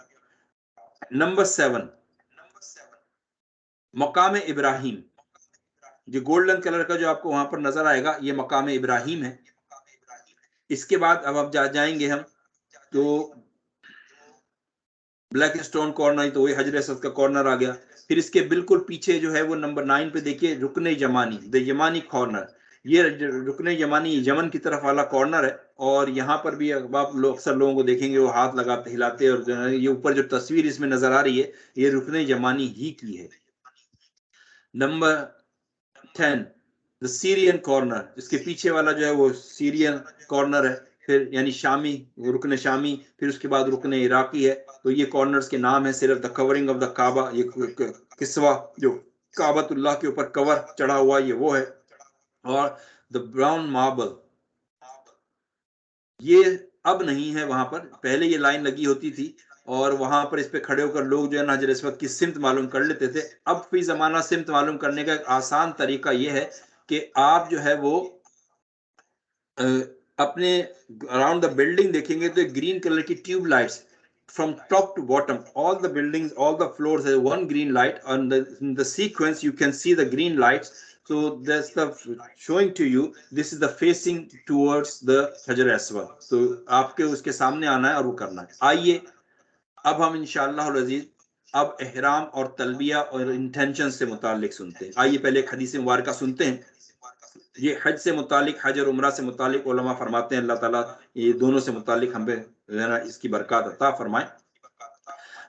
नंबर 7 मकाम इब्राहिम, जो गोल्डन कलर का जो आपको वहां पर नजर आएगा, ये मकाम इब्राहिम है। इसके बाद अब जाएंगे हम तो ब्लैक स्टोन कॉर्नर, तो वही हजर अस्वद का कॉर्नर आ गया। फिर इसके बिल्कुल पीछे जो है वो नंबर 9 पे देखिए रुकने यमानी, द यमानी कॉर्नर, ये रुकने यमानी यमन की तरफ वाला कॉर्नर है। और यहाँ पर भी आप लोग अक्सर लोगों को देखेंगे वो हाथ लगाते हिलाते, और ये ऊपर जो तस्वीर इसमें नजर आ रही है ये रुकने यमानी ही की है। नंबर 10 द सीरियन कॉर्नर, इसके पीछे वाला जो है वो सीरियन कॉर्नर है। फिर यानी शामी, रुकने शामी, फिर उसके बाद रुकने इराकी है। तो ये कॉर्नर्स के नाम है सिर्फ। द कवरिंग ऑफ द काबा, ये किस्वा जो काबतुल्लाह के ऊपर कवर चढ़ा हुआ ये वो है। और द ब्राउन मार्बल, ये अब नहीं है वहां पर, पहले ये लाइन लगी होती थी और वहां पर इस पे खड़े होकर लोग जो है ना हजर अस्वद की सिमत मालूम कर लेते थे। अब भी जमाना सिमत मालूम करने का एक आसान तरीका ये है कि आप जो है वो अपने अराउंड द बिल्डिंग देखेंगे तो ग्रीन कलर की tube lights from top to bottom, all the buildings, all the floors have one green light. On the sequence you can see the green lights, so that's the showing to you this is the facing towards the Hajar Aswad. तो आपके उसके सामने आना है और वो करना है। आइए अब हम इंशाअल्लाह अज़ीज़ अब एहराम और तलबिया और इंटेंशन से मुतालिक सुनते हैं। आइए पहले एक हदीस मुबारका सुनते हैं। ये हज से मुतालिक, हज और उम्रा से मुतालिक उलमा फरमाते हैं अल्लाह ताला ये दोनों से मुतालिक हम पे इसकी बरकत अता फरमाए।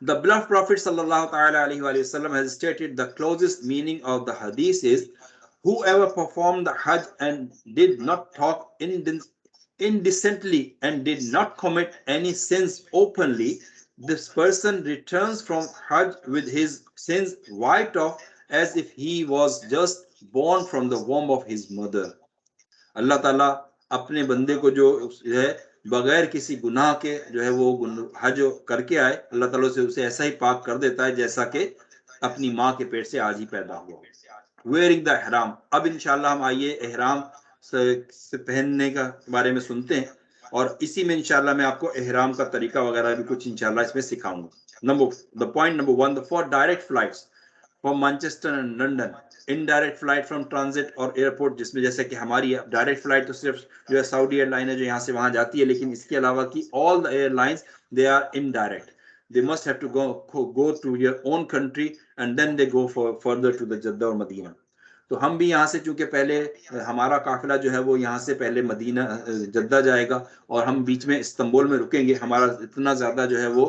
The beloved Prophet sallallahu alaihi wasallam has stated the closest meaning of the hadith is whoever performed the hajj and did not talk indecently and did not commit any sins openly, this person returns from hajj with his sins wiped off as if he was just born from the womb of his mother. अल्लाह ताला अपने बंदे को जो है बगैर किसी गुनाह के जो है वो हज करके आए, अल्लाह ताला से उसे ऐसा ही पाक कर देता है जैसा कि अपनी माँ के पेट से आज ही पैदा हुआ। वेयरिंग द एहराम, अब इंशाल्लाह हम आइए एहराम से पहनने का बारे में सुनते हैं और इसी में इंशाल्लाह मैं आपको एहराम का तरीका वगैरह भी कुछ इंशाल्लाह इसमें सिखाऊंगा। Point number 1, for direct flights from Manchester and London, indirect flight from transit और एयरपोर्ट, जिसमें जैसे कि हमारी डायरेक्ट फ्लाइट तो सिर्फ जो है सऊदी एयरलाइन है जो यहाँ से वहां जाती है, लेकिन इसके अलावा की all the airlines they are indirect. they must have to go to your own country and then they go further to the Jeddah or Medina. तो हम भी यहाँ से, चूंकि पहले हमारा काफिला जो है वो यहाँ से पहले मदीना जद्दा जाएगा और हम बीच में इस्तांबुल में रुकेंगे। हमारा इतना ज्यादा जो है वो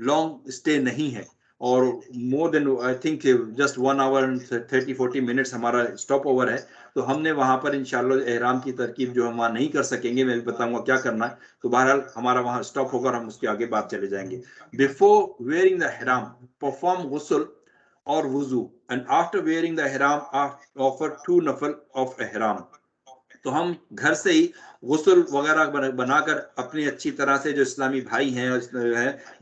लॉन्ग स्टे नहीं है और more than I think just 1 hour 30-40 minutes हमारा स्टॉप ओवर है। तो हमने वहां पर इंशाल्लाह एहराम की तरकीब जो हम वहां नहीं कर सकेंगे, मैं भी बताऊंगा क्या करना है। तो बहरहाल हमारा वहां स्टॉप होकर हम उसके आगे बात चले जाएंगे। बिफोर वेयरिंग द एहराम परफॉर्म गुस्ल और वुजू एंड आफ्टर वेयरिंग द एहराम ऑफर 2 नफल ऑफ एहराम। तो हम घर से ही गुस्ल वगैरह बनाकर अपनी अच्छी तरह से, जो इस्लामी भाई हैं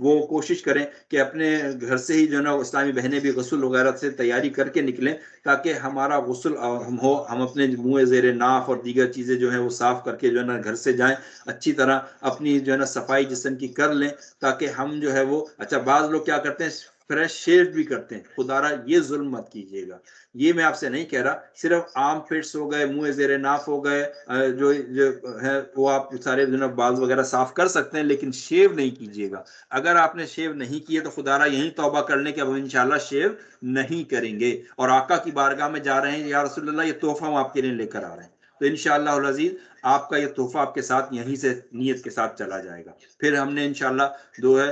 वो कोशिश करें कि अपने घर से ही जो है ना इस्लामी बहनें भी गुस्ल वगैरह से तैयारी करके निकलें, ताकि हमारा गुस्ल हम अपने मुँह ज़ेरे नाफ और दीगर चीज़ें जो है वो साफ करके जो है ना घर से जाएं, अच्छी तरह अपनी जो है ना सफाई जिस्म की कर लें, ताकि हम जो है वो अच्छा बाज़ लोग क्या करते हैं फ्रेश शेव भी करते हैं। खुदारा ये जुल्म मत कीजिएगा, ये मैं आपसे नहीं कह रहा, सिर्फ आर्म पिट्स हो गए, मुंह ज़ेरे नाफ हो गए, जो है वो आप सारे दिन बाल वगैरह साफ कर सकते हैं, लेकिन शेव नहीं कीजिएगा। अगर आपने शेव नहीं किए तो खुदारा यही तौबा कर लें कि अब इंशाल्लाह शेव नहीं करेंगे और आका की बारगाह में जा रहे हैं, या रसूलुल्लाह ये तोहफा हम आपके लिए लेकर आ रहे हैं। तो इंशाअल्लाह अज़ीज़ आपका ये तोहफा आपके साथ यहीं से नियत के साथ चला जाएगा। फिर हमने इंशाअल्लाह जो है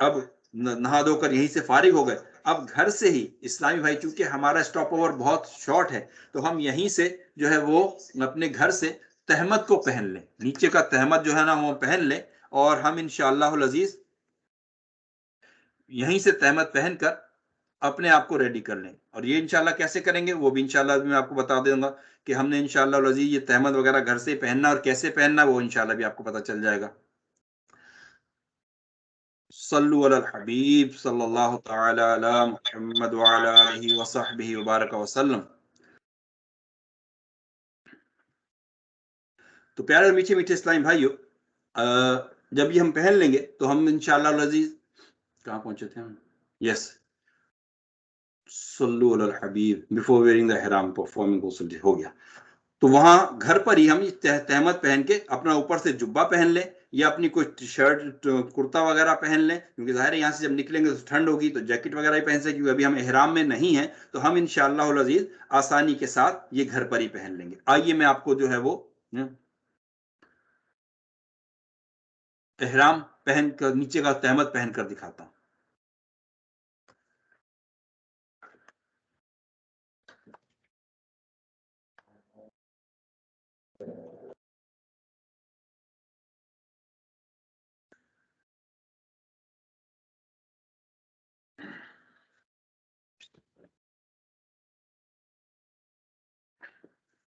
अब नहा धोकर यहीं से फारिग हो गए। अब घर से ही इस्लामी भाई, चूंकि हमारा स्टॉप ओवर बहुत शॉर्ट है, तो हम यहीं से जो है वो अपने घर से तहमत को पहन लें, नीचे का तहमत जो है ना वो पहन लें और हम इंशाअल्लाह अज़ीज़ यहीं से तहमत पहनकर अपने आप को रेडी कर लें। और ये इंशाल्लाह कैसे करेंगे वो भी इंशाल्लाह मैं आपको बता दूंगा कि हमने इंशाल्लाह अज़ीज़ ये तहमत वगैरह घर से पहनना और कैसे पहनना वो इंशाल्लाह भी आपको पता चल जाएगा। सल्लु अलल हबीब सल्लल्लाहु तआला अला मुहम्मद व अला आलिहि व सहबिहि व बारक व सल्लम। तो प्यारे और मीठे मीठे इस्लामी भाइयों, जब ये हम पहन लेंगे तो हम इंशाअल्लाह अज़ीज़ कहाँ पहुंचे थे हम? यस, सल्लु अलल हबीब बिफोर वेयरिंग द इहराम परफॉर्मिंग गुस्ल हो गया। तो वहां घर पर ही हम तहमत पहन के अपना ऊपर से जुब्बा पहन लें या अपनी कोई शर्ट कुर्ता वगैरह पहन लें, क्योंकि जाहिर है यहाँ से जब निकलेंगे तो ठंड होगी, तो जैकेट वगैरह ही पहन से, क्योंकि अभी हम एहराम में नहीं हैं। तो हम इंशाअल्लाह अज़ीज़ आसानी के साथ ये घर पर ही पहन लेंगे। आइए मैं आपको जो है वो एहराम पहन कर नीचे का तहमत पहन कर दिखाता हूँ।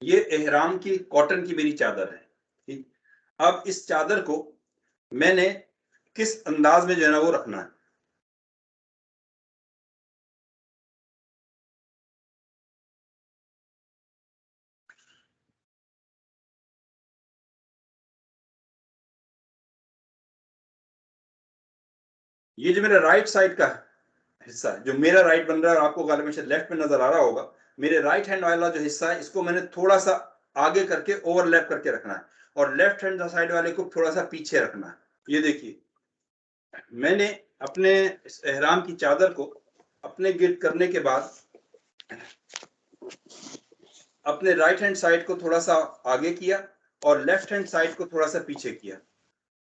ये एहराम की कॉटन की मेरी चादर है, ठीक। अब इस चादर को मैंने किस अंदाज में जो है ना वो रखना है। ये जो मेरा राइट साइड का हिस्सा है, जो मेरा राइट बन रहा है और आपको गालिबन शायद लेफ्ट में नजर आ रहा होगा, मेरे राइट हैंड वाला जो हिस्सा है इसको मैंने थोड़ा सा आगे करके ओवरलैप करके रखना है और लेफ्ट हैंड साइड वाले को थोड़ा सा पीछे रखना है। ये देखिए, मैंने अपने इस एहराम की चादर को अपने गिर्द करने के बाद अपने राइट हैंड साइड को थोड़ा सा आगे किया और लेफ्ट हैंड साइड को थोड़ा सा पीछे किया,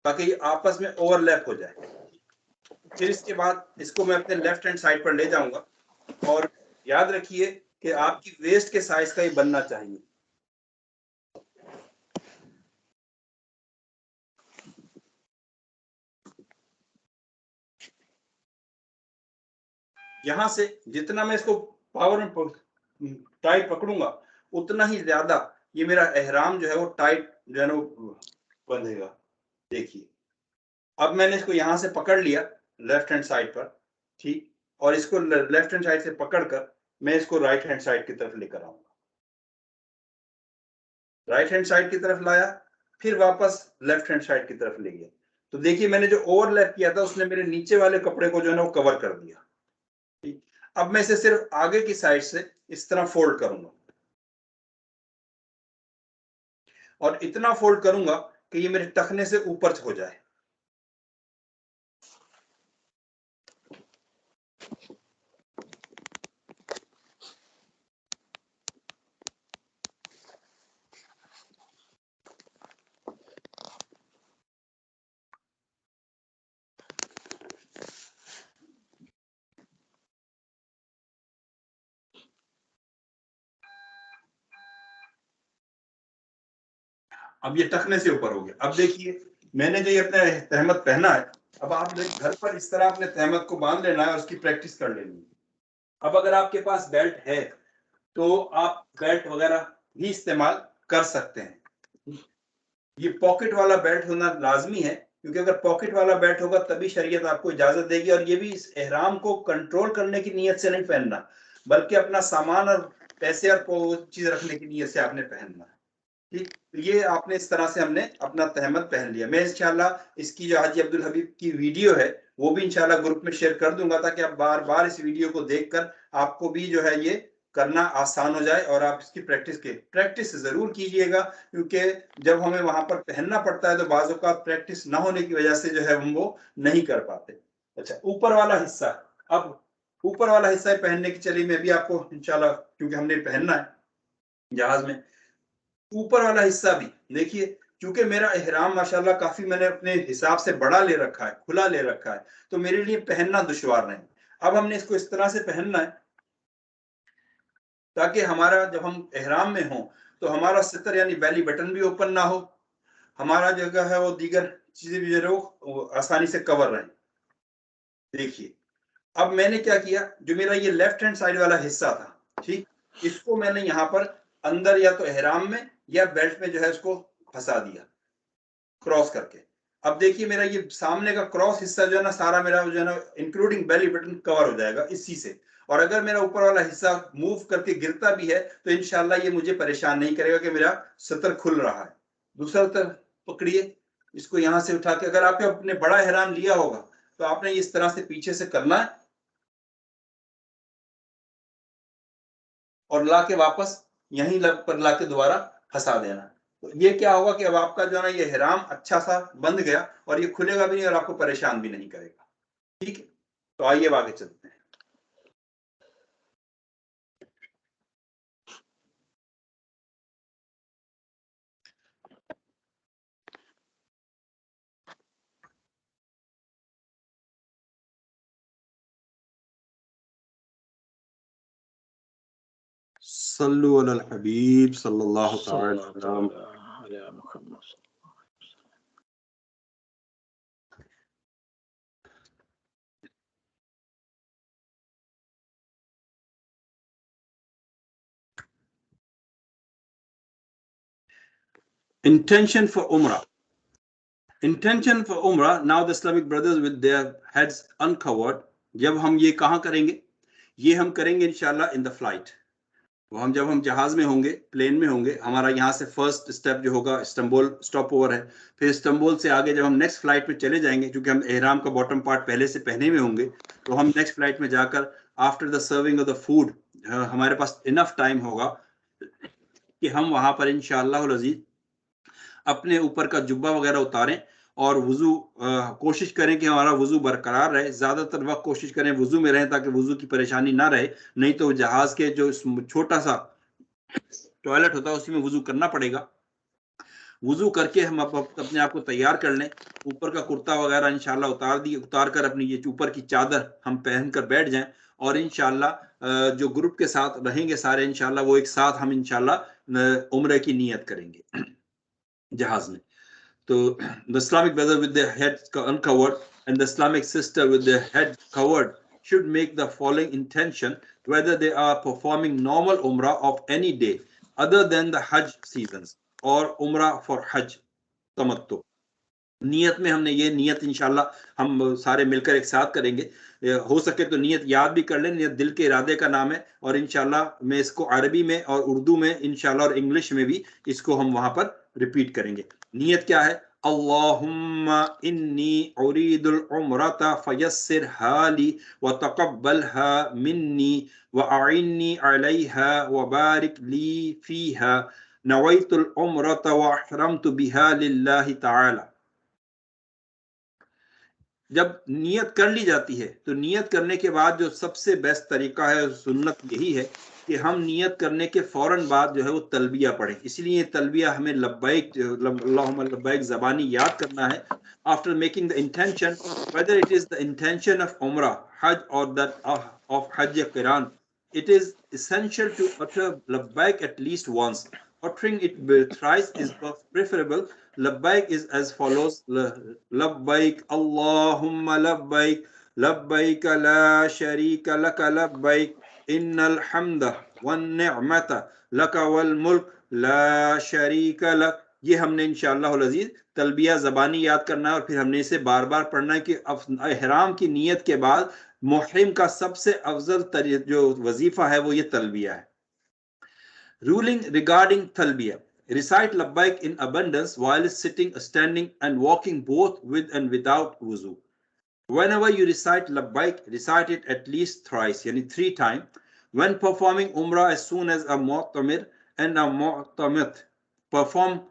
ताकि आपस में ओवरलैप हो जाए। फिर इसके बाद इसको मैं अपने लेफ्ट हैंड साइड पर ले जाऊंगा और याद रखिए कि आपकी वेस्ट के साइज का ही बनना चाहिए। यहां से जितना मैं इसको पावर में टाइट पकड़ूंगा उतना ही ज्यादा ये मेरा एहराम जो है वो टाइट जो है ना बंधेगा। देखिए, अब मैंने इसको यहां से पकड़ लिया लेफ्ट हैंड साइड पर, ठीक, और इसको लेफ्ट हैंड साइड से पकड़कर मैं इसको राइट हैंड साइड की तरफ लेकर आऊंगा। राइट हैंड साइड की तरफ लाया, फिर वापस लेफ्ट हैंड साइड की तरफ ले गया। तो देखिए, मैंने जो ओवरलैप किया था उसने मेरे नीचे वाले कपड़े को जो है ना वो कवर कर दिया, ठीक। अब मैं इसे सिर्फ आगे की साइड से इस तरह फोल्ड करूंगा और इतना फोल्ड करूंगा कि ये मेरे टखने से ऊपर हो जाए। अब ये टखने से ऊपर हो गया। अब देखिए मैंने जो ये अपना तहमत पहना है, अब आप घर पर इस तरह अपने तहमत को बांध लेना है और उसकी प्रैक्टिस कर लेनी है। अब अगर आपके पास बेल्ट है तो आप बेल्ट वगैरह भी इस्तेमाल कर सकते हैं। ये पॉकेट वाला बेल्ट होना लाजमी है, क्योंकि अगर पॉकेट वाला बेल्ट होगा तभी शरीयत आपको इजाजत देगी। और ये भी इस एहराम को कंट्रोल करने की नीयत से नहीं पहनना, बल्कि अपना सामान और पैसे और चीज रखने की नीयत से आपने पहनना है। ठीक, ये आपने इस तरह से हमने अपना तहमत पहन लिया। मैं इंशाल्लाह इसकी जो हाजी अब्दुल हबीब की वीडियो है वो भी इंशाल्लाह ग्रुप में शेयर कर दूंगा, ताकि आप बार बार इस वीडियो को देखकर आपको भी जो है ये करना आसान हो जाए और आप इसकी प्रैक्टिस जरूर कीजिएगा, क्योंकि जब हमें वहां पर पहनना पड़ता है तो बाज़ औक़ात प्रैक्टिस ना होने की वजह से जो है हम वो नहीं कर पाते। अच्छा, ऊपर वाला हिस्सा, अब ऊपर वाला हिस्सा पहनने की चली मैं भी आपको इंशाल्लाह, क्योंकि हमने पहनना है जहाज में, ऊपर वाला हिस्सा भी देखिए। क्योंकि मेरा इहराम माशाल्लाह काफी मैंने अपने हिसाब से बड़ा ले रखा है, खुला ले रखा है, तो मेरे लिए पहनना दुश्वार नहीं। अब हमने इसको इस तरह से पहनना है ताकि हमारा जब हम इहराम में हो तो हमारा सितर यानी बेली बटन भी ओपन ना हो, हमारा जगह है वो दीगर चीजें भी जो है वो आसानी से कवर रहे। देखिए अब मैंने क्या किया, जो मेरा ये लेफ्ट हैंड साइड वाला हिस्सा था, ठीक, इसको मैंने यहाँ पर अंदर या तो एहराम में या बेल्ट में जो है इसको फंसा दिया क्रॉस करके। अब देखिए मेरा ये सामने का क्रॉस हिस्सा जो है ना सारा मेरा जो है ना इंक्लूडिंग बेली बटन कवर हो जाएगा इसी से। और अगर मेरा ऊपर वाला हिस्सा मूव करके गिरता भी है तो इंशाल्लाह ये मुझे परेशान नहीं करेगा कि मेरा सतर खुल रहा है। दूसरा तरफ पकड़िए इसको, यहां से उठा के, अगर आपने अपने बड़ा एहराम लिया होगा तो आपने इस तरह से पीछे से करना है और लाके वापस यहीं पर लाके दोबारा फंसा देना। तो ये क्या होगा कि अब आपका जो है ना ये हिराम अच्छा सा बंध गया और ये खुलेगा भी नहीं और आपको परेशान भी नहीं करेगा। ठीक है, तो आइए आगे चलते हैं। सल्लु अलल हबीब सल्लल्लाहु अलैहि वसल्लम। Intention for Umrah. Intention for Umrah. Now the Islamic brothers with their heads uncovered. जब हम ये कहाँ करेंगे, ये हम करेंगे इंशाल्लाह इन द फ्लाइट। वो हम जब हम जहाज में होंगे, प्लेन में होंगे, हमारा यहाँ से फर्स्ट स्टेप जो होगा इस्तांबुल स्टॉप ओवर है, फिर इस्तांबुल से आगे जब हम नेक्स्ट फ्लाइट में चले जाएंगे, क्योंकि हम एहराम का बॉटम पार्ट पहले से पहने हुए होंगे, तो हम नेक्स्ट फ्लाइट में जाकर after the serving of the food हमारे पास इनफ टाइम होगा कि हम वहां पर इंशाअल्लाह अज़ीज़ अपने ऊपर का जुब्बा वगैरह उतारें और वुजू कोशिश करें कि हमारा वुजू बरकरार रहे। ज्यादातर वक्त कोशिश करें वुजू में रहें ताकि वुजू की परेशानी ना रहे, नहीं तो जहाज के जो छोटा सा टॉयलेट होता है उसी में वुजू करना पड़ेगा। वुजू करके हम अपने आप को तैयार कर लें, ऊपर का कुर्ता वगैरह इंशाल्लाह उतार कर अपनी ये ऊपर की चादर हम पहन कर बैठ जाएं और इंशाल्लाह जो ग्रुप के साथ रहेंगे सारे इंशाल्लाह वो एक साथ हम इंशाल्लाह उम्रे की नियत करेंगे जहाज में। So the Islamic brother with their head uncovered and the Islamic sister with their head covered should make the following intention whether they are performing normal Umrah of any day other than the Hajj seasons or Umrah for Hajj tamattu. नियत में हमने ये नियत इंशाल्लाह हम सारे मिलकर एक साथ करेंगे। हो सके तो नियत याद भी कर लें, नियत दिल के इरादे का नाम है और इंशाल्लाह मैं इसको अरबी में और उर्दू में इंशाल्लाह और इंग्लिश में भी इसको हम वहां पर रिपीट करेंगे। नियत क्या है? अल्लाहुम्मा इन्नी उरीदुल उम्रता फयस्सिरहा ली व तक़ब्बलहा मिन्नी व अइन्नी अलैहा व बारिक ली फीहा नवैतुल उम्रता व अहरमतु बिहा लिल्लाहि तआला। जब नियत कर ली जाती है तो नियत करने के बाद जो सबसे बेस्ट तरीका है, सुन्नत यही है कि हम नियत करने के फौरन बाद जो है वो तलबिया पढ़ें। इसलिए तलबिया हमें लब्बैक अल्लाहुम्मा लब्बैक ज़बानी याद करना है। After making the intention whether it is the intention of उम्रा हज और दैट ऑफ हज क़िरान, it is essential to utter labbaik at least once. uttering it thrice is preferable. Labbaik is as follows: Labbaik Allahumma labbaik, labbaik la sharika laka labbaik, innal hamda wan ni'mata laka wal mulk la sharika luck. ये हमने इंशाअल्लाह अज़ीज तलबिया ज़बानी याद करना है और फिर हमने इसे बार बार पढ़ना है कि एहराम की नियत के बाद मुहरिम का सबसे अफजल जो वजीफा है वो ये तलबिया है। Ruling regarding talbiya: recite labbaik in abundance while sitting, standing and walking, both with and without wuzu. Whenever you recite labbaik, recite it at least thrice, yani 3 times. When performing umrah, as soon as a mu'tamir and a mu'tamit perform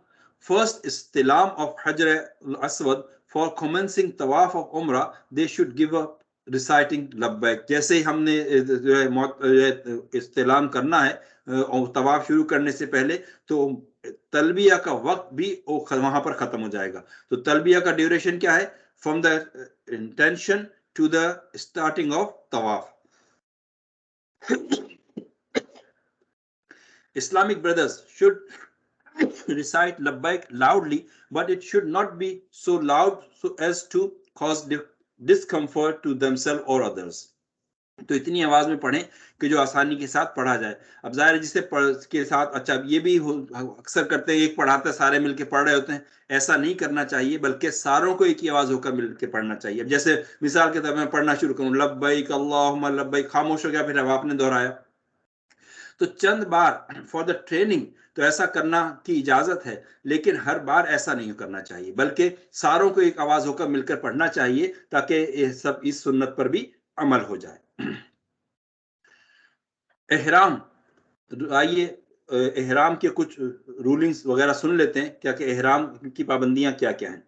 first istilam of Hajar al-Aswad for commencing tawaf of umrah, they should give up reciting labbaik. जैसे ही हमने जो है इस्तिलाम करना है और तवाफ शुरू करने से पहले, तो तलबिया का वक्त भी वहां पर खत्म हो जाएगा। तो तलबिया का ड्यूरेशन क्या है? From the intention to the starting of tawaf. Islamic brothers should recite labbaik loudly, but it should not be so loud so as to cause discomfort to themselves or others. तो इतनी आवाज में पढ़ें कि जो आसानी के साथ पढ़ा जाए। अब जाहिर है जिसे के साथ, अच्छा ये भी अक्सर करते हैं, एक पढ़ाता है सारे मिलके पढ़ रहे होते हैं, ऐसा नहीं करना चाहिए, बल्कि सारों को एक ही आवाज होकर मिलके पढ़ना चाहिए। अब जैसे मिसाल के तौर पर मैं पढ़ना शुरू करूं लब्बैक अल्लाहुम्मा लब्बैक, खामोश हो गया, फिर अब आपने दोहराया, तो चंद बार फॉर द ट्रेनिंग तो ऐसा करना की इजाजत है, लेकिन हर बार ऐसा नहीं करना चाहिए, बल्कि सारों को एक आवाज होकर मिलकर पढ़ना चाहिए ताकि सब इस सुन्नत पर भी अमल हो जाए। एहराम, आइए एहराम के कुछ रूलिंग्स वगैरह सुन लेते हैं, क्या कि एहराम की पाबंदियां क्या क्या हैं।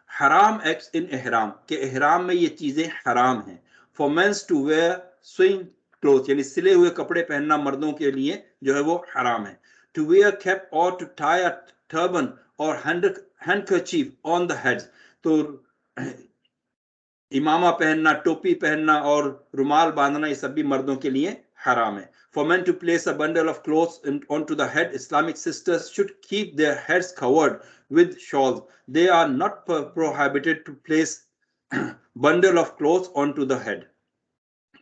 हराम एक्ट्स इन एहराम, के एहराम में ये चीजें हराम हैं। For men's to wear swing cloth, यानी सिले हुए कपड़े पहनना मर्दों के लिए जो है वो हराम है। टू वेयर कैप और टू टाई अ टर्बन और हैंडकरचीफ ऑन द हेड, तो इमामा पहनना, टोपी पहनना और रुमाल बांधना, ये सब भी मर्दों के लिए हराम है। For men to place a bundle of clothes onto the head, Islamic sisters should keep their heads covered with shawls. They are not prohibited to place bundle of clothes onto the head.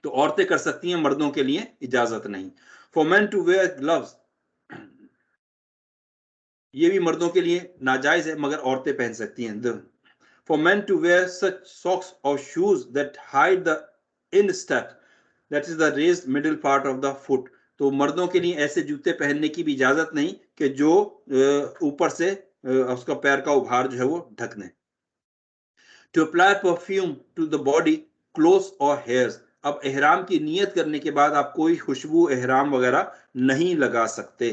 तो औरतें कर सकती हैं, मर्दों के लिए इजाजत नहीं। For men to wear gloves, ये भी मर्दों के लिए नाजायज है, मगर औरतें पहन सकती हैं। For men to wear such socks or shoes that hide the instep, that is the raised middle part of the foot, तो मर्दों के लिए ऐसे जूते पहनने की भी इजाजत नहीं कि जो ऊपर से उसका पैर का उभार जो है वो ढक दें। To apply perfume to the body, clothes or hairs, अब एहराम की नियत करने के बाद आप कोई खुशबू एहराम वगैरह नहीं लगा सकते।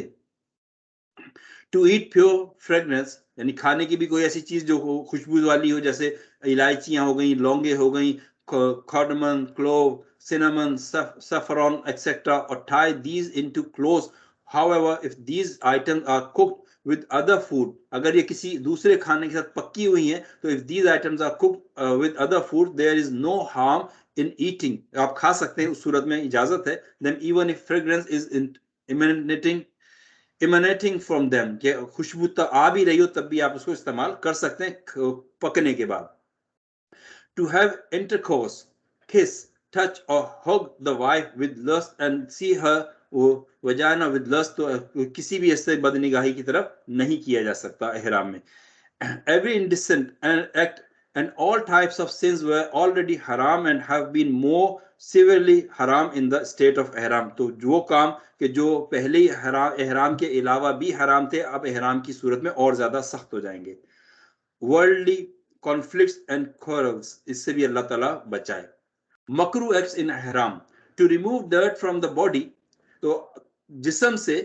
To eat pure fragrance, यानी खाने की भी कोई ऐसी चीज जो खुशबू वाली हो, जैसे इलायचियां हो गई, लौंगे हो गई, cardamom, clove, cinnamon, saffron, etc., or tie these into clothes. However, if these items are cooked with other food, अगर ये किसी दूसरे खाने के साथ पक्की हुई हैं, तो if these items are cooked with other food, there is no harm in eating. आप खा सकते हैं, उस सूरत में इजाजत है। Then even if fragrance is emanating from them, कि खुशबू तो आ भी रही हो तब भी आप उसको इस्तेमाल कर सकते हैं पकने के बाद। To have intercourse, kiss, touch or hug the wife with lust and see her vagina with lust, तो किसी भी ऐसे बदनिगाही की तरफ नहीं किया जा सकता एहराम में। Every indecent act and all types of sins were already haram and have been more severely haram in the state of ihram, तो जो काम कि जो पहले ही एहराम के अलावा भी हराम थे, अब एहराम की सूरत में और ज्यादा सख्त हो जाएंगे। वर्ल्डली कॉन्फ्लिक्ट्स एंड क्वारल्स, इससे भी अल्लाह ताला बचाए। मकरू एक्ट्स इन एहराम, to remove dirt from the body, तो जिस्म से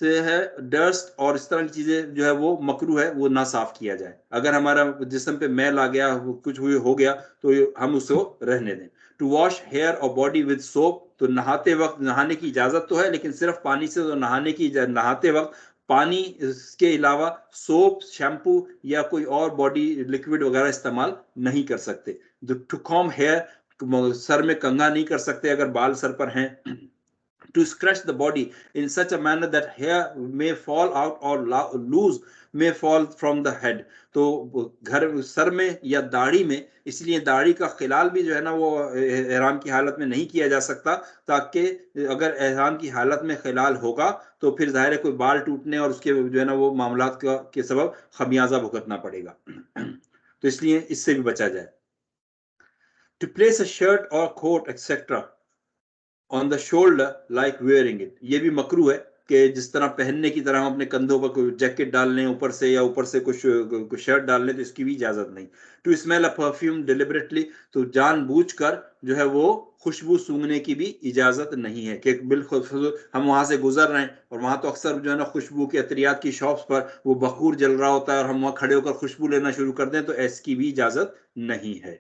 है डस्ट और इस तरह की चीजें जो है वो मकरू है, वो ना साफ किया जाए। अगर हमारा जिस्म पे मैल आ गया, कुछ हो गया, तो हम उसको रहने दें। टू वॉश हेयर और बॉडी विद सोप, तो नहाते वक्त नहाने की इजाजत तो है, लेकिन सिर्फ पानी से तो नहाते वक्त पानी के अलावा सोप, शैम्पू या कोई और बॉडी लिक्विड वगैरह इस्तेमाल नहीं कर सकते। टू कॉम हेयर, सर में कंघा नहीं कर सकते अगर बाल सर पर हैं। to scratch the body in such a manner that hair may fall out or loose may fall from the head. तो घर सर में या दाढ़ी में, इसलिए दाढ़ी का खिलाल भी जो है ना वो एहराम की हालत में नहीं किया जा सकता, ताकि अगर एहराम की हालत में खिलाल होगा तो फिर जाहिर है कोई बाल टूटने और उसके जो है ना वो मामलात के सबब खमियाजा भुगतना पड़ेगा। तो इसलिए इससे भी बचा जाए। To place a shirt or coat etc. on the shoulder like wearing it, ये भी मकरू है कि जिस तरह पहनने की तरह हम अपने कंधों पर कोई जैकेट डाल लें ऊपर से, या ऊपर से कुछ शर्ट डाल लें, तो इसकी भी इजाजत नहीं। To smell a perfume deliberately, तो जानबूझकर जो है वो खुशबू सूंघने की भी इजाजत नहीं है कि बिल्कुल हम वहां से गुजर रहे हैं और वहां तो अक्सर जो है ना खुशबू के अतरियात की शॉप्स पर वो बखूर जल रहा होता है और हम वहां खड़े होकर खुशबू लेना शुरू कर दें, तो इसकी भी इजाजत नहीं है।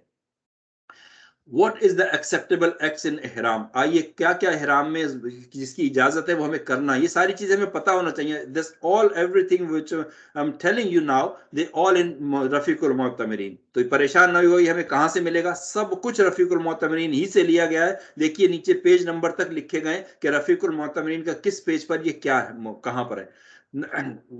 What is the acceptable acts in ihram? आइए क्या क्या ihram में जिसकी इजाजत है वो हमें करना, ये सारी चीजें हमें पता होना चाहिए। This all everything which I'm telling you now, they all in Rafiqul मुअतमरीन। तो परेशान ना हो ये हमें कहाँ से मिलेगा, सब कुछ रफीकुल मुअतमरीन ही से लिया गया है। देखिए नीचे पेज नंबर तक लिखे गए कि रफीकुल मुअतमरीन का किस पेज पर ये क्या है, कहाँ पर है।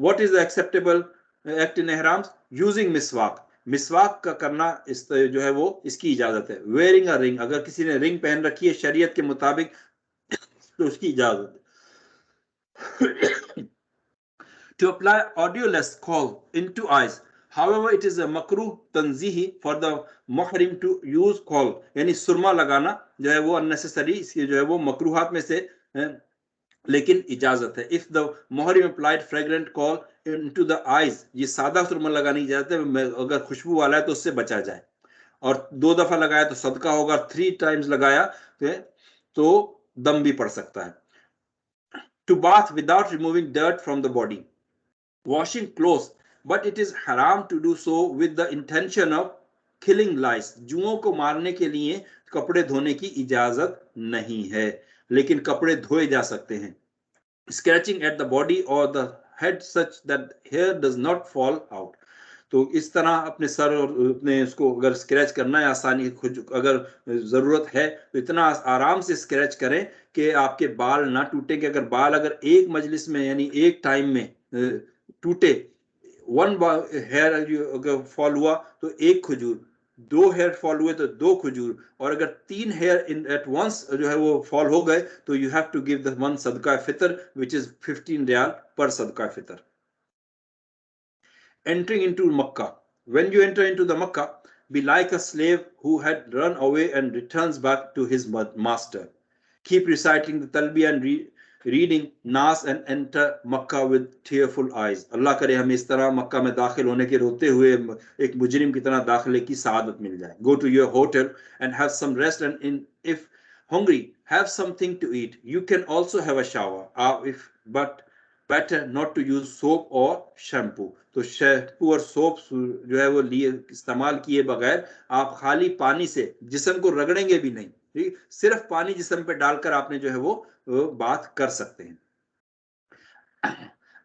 What is the acceptable act in ihram? Using miswak, मिसवाक का करना इस जो है वो इसकी इजाजत है। वेयरिंग अ रिंग, अगर किसी ने रिंग पहन रखी है शरीयत के मुताबिक तो उसकी इजाजत है। To apply audioless call into eyes, however it is a makruh tanzihi for the muhrim to use call, यानी सुरमा लगाना जो है वो अननेसेसरी, इसकी जो है वो मकरूहात में से लेकिन इजाजत है। इफ द मुहरिम applied fragrant kohl into the eyes, ये सादा सुरमा लगाने की इजाजत है, अगर खुशबू वाला है तो उससे बचा जाए। और 2 दफा लगाया तो सदका होगा, 3 टाइम्स लगाया तो दम भी पड़ सकता है। To bath without removing dirt from the body, washing cloth, but it is हराम to do so with the intention of killing lice, जुओं को मारने के लिए कपड़े धोने की इजाजत नहीं है, लेकिन कपड़े धोए जा सकते हैं। स्क्रैचिंग एट द बॉडी और the head such that hair does not fall out, तो इस तरह अपने सर और अपने उसको अगर स्क्रैच करना है आसानी, अगर जरूरत है तो इतना आराम से स्क्रैच करें कि आपके बाल ना टूटे। कि अगर बाल अगर एक मजलिस में यानी एक टाइम में टूटे, 1 हेयर अगर फॉल हुआ तो 1 खजूर, 2 हेयर फॉल हुए तो 2 खजूर, और अगर 3 हेयर इन एट वंस जो है वो फॉल हो गए तो you have to give the 1 सदका फितर विच इज 15 रियाल पर सदका Fitr. Entering into Makkah, when you enter into the Makkah, be like a slave who had run away and returns back to his master. Keep reciting the talbiyah and reading Nas and enter Makkah with tearful eyes. अल्लाह करे हमें इस तरह मक्का में दाखिल होने के रोते हुए एक मुजरिम की तरह दाखिले की सआदत मिल जाए। Go to your hotel and have some rest, and if hungry, have something to eat. You can also have a shower, but better not to use soap or shampoo. तो शैम्पू और सोप जो है वो लिए इस्तेमाल किए बगैर आप खाली पानी से जिस्म को रगड़ेंगे भी नहीं, ठीक, सिर्फ पानी जिस्म पे डालकर आपने जो है वो बात कर सकते हैं।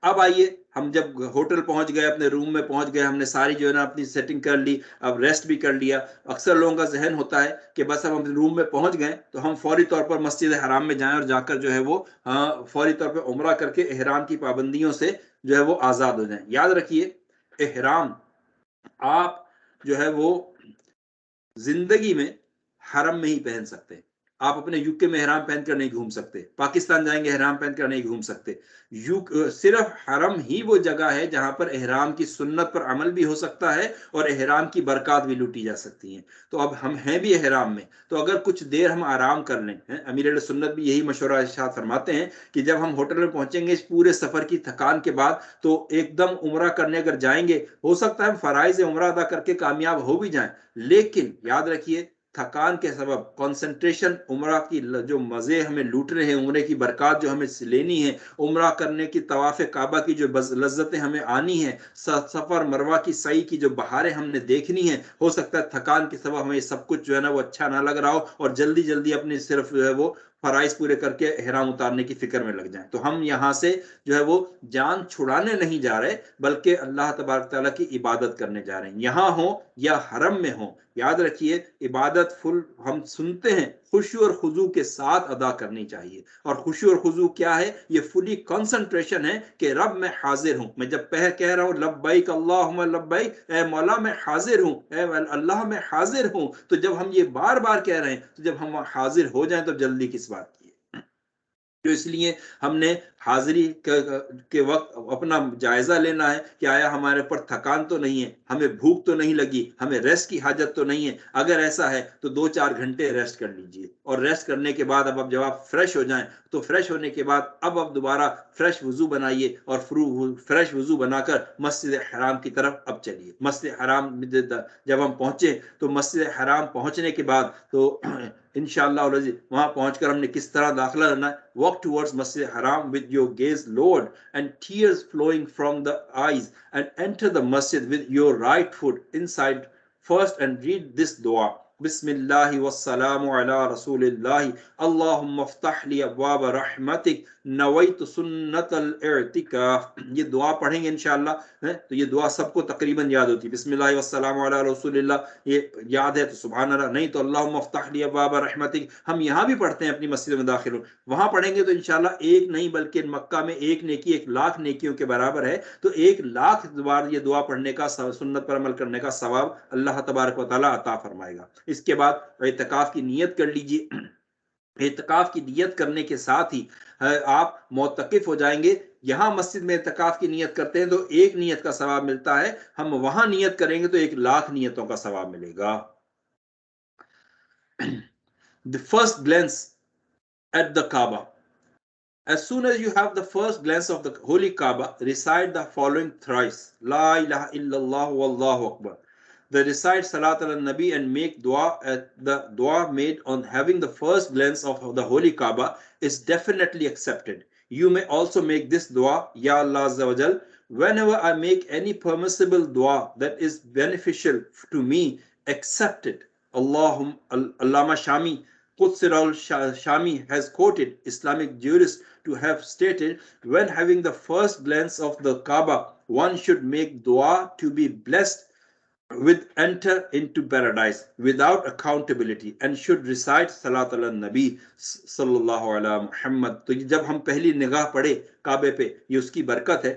अब आइए, हम जब होटल पहुंच गए, अपने रूम में पहुंच गए, हमने सारी जो है ना अपनी सेटिंग कर ली, अब रेस्ट भी कर लिया। अक्सर लोगों का जहन होता है कि बस अब हम रूम में पहुंच गए तो हम फौरी तौर पर मस्जिद हराम में जाएं और जाकर जो है वो फौरी तौर पर उम्रा करके एहराम की पाबंदियों से जो है वो आज़ाद हो जाएं। याद रखिए, एहराम आप जो है वो जिंदगी में हरम में ही पहन सकते हैं। आप अपने यूके में एहराम पहनकर नहीं घूम सकते, पाकिस्तान जाएंगे एहराम पहनकर नहीं घूम सकते। सिर्फ हरम ही वो जगह है जहां पर एहराम की सुन्नत पर अमल भी हो सकता है और एहराम की बरकत भी लूटी जा सकती है। तो अब हम हैं भी एहराम में, तो अगर कुछ देर हम आराम कर लें, अमीर सुन्नत भी यही मशवरा इरशाद फरमाते हैं कि जब हम होटल में पहुंचेंगे इस पूरे सफर की थकान के बाद, तो एकदम उम्रा करने अगर जाएंगे, हो सकता है हम फराइज उम्रा अदा करके कामयाब हो भी जाएं, लेकिन याद रखिए थकान के सबब कंसंट्रेशन, उम्रा की जो मजे हमें लूटने हैं, उम्रे की बरकत जो हमें लेनी है, उम्रा करने की तवाफ़ काबा की जो लज्जतें हमें आनी है, सफर मरवा की सई की जो बहारें हमने देखनी है, हो सकता है थकान के सबब हमें सब कुछ जो है ना वो अच्छा ना लग रहा हो और जल्दी जल्दी अपनी सिर्फ जो है वो फराइज पूरे करके एहराम उतारने की फिक्र में लग जाएं। तो हम यहाँ से जो है वो जान छुड़ाने नहीं जा रहे, बल्कि अल्लाह तबारक तआला की इबादत करने जा रहे हैं। यहाँ हो या हरम में हो, याद रखिए इबादत फुल हम सुनते हैं खुशू और खुजू के साथ अदा करनी चाहिए। और खुशू और खुजू क्या है? ये फुली कंसंट्रेशन है कि रब मैं हाजिर हूं। मैं जब कह रहा हूं लब्बैक अल्लाहुम्मा लब्बैक, ए मौला मैं हाजिर हूं, ए अल्लाह मैं हाजिर हूं, तो जब हम ये बार बार कह रहे हैं, तो जब हम हाजिर हो जाएं तो जल्दी किस बात की है? तो इसलिए हमने हाजिरी के वक्त अपना जायजा लेना है कि आया हमारे ऊपर थकान तो नहीं है, हमें भूख तो नहीं लगी, हमें रेस्ट की हाजत तो नहीं है। अगर ऐसा है तो 2-4 घंटे रेस्ट कर लीजिए, और रेस्ट करने के बाद अब जब आप फ्रेश हो जाएं, तो फ्रेश होने के बाद अब दोबारा फ्रेश वजू बनाइए, और फ्रेश वजू बनाकर मस्जिद हराम की तरफ अब चलिए। मस्जिद हराम जब हम पहुंचे, तो मस्जिद हराम पहुंचने के बाद तो इंशाअल्लाह वहां पहुंचकर हमने किस तरह दाखिला करना है? वॉक टुवर्ड्स मस्जिद हराम with your gaze lowered and tears flowing from the eyes, and enter the मस्जिद with your right foot inside first and read this दुआ, बिस्मिल्लाहि वस्सलामु अला रसूलिल्लाहि अल्लाहुम्मा फ़्तह ली अब्वाब रहमतिक नवैतु सुन्नतल इअ्तिकाफ। ये दुआ पढ़ेंगे इंशाअल्लाह। तो ये दुआ सबको तकरीबन याद होती है, बिस्मिल्लाहि वस्सलामु अला रसूलिल्लाह, ये याद है तो सुभान अल्लाह, नहीं तो अल्लाहुम्मा फ़्तह ली अब्वाब रहमतिक हम यहाँ भी पढ़ते हैं अपनी मस्जिद में दाखिल हो। वहां पढ़ेंगे तो इंशाअल्लाह एक नहीं बल्कि मक्का में एक नेकी 1,00,000 नेकियों के बराबर है। तो 1,00,000 बार ये दुआ पढ़ने का, सुन्नत पर अमल करने का सवाब अल्लाह तबारक व तआला अता फरमाएगा। इसके बाद इत्तिकाफ की नियत कर लीजिए। इत्तिकाफ की नियत करने के साथ ही आप मोतकिफ हो जाएंगे। यहाँ मस्जिद में इत्तिकाफ की नियत करते हैं तो एक नियत का सवाब मिलता है, हम वहां नियत करेंगे तो 1,00,000 नियतों का सवाब मिलेगा। The first glance at the Kaaba. As soon as you have the first glance of the holy Kaaba, recite the following thrice: La ilaha illallah wallahu akbar. They recite Salat al Nabi and make dua. The dua made on having the first glance of the holy Kaaba is definitely accepted. You may also make this dua: Ya Allah Azza wa Jal, whenever I make any permissible dua that is beneficial to me, accept it. Allama Shami Qudsir al-Shami has quoted Islamic jurists to have stated, when having the first glance of the Kaaba, one should make dua to be blessed with enter into paradise without accountability, and should recite Salat ala Nabi sallallahu ala Muhammad. तो जब हम पहली निगाह पड़े काबे पे, ये उसकी बरकत है।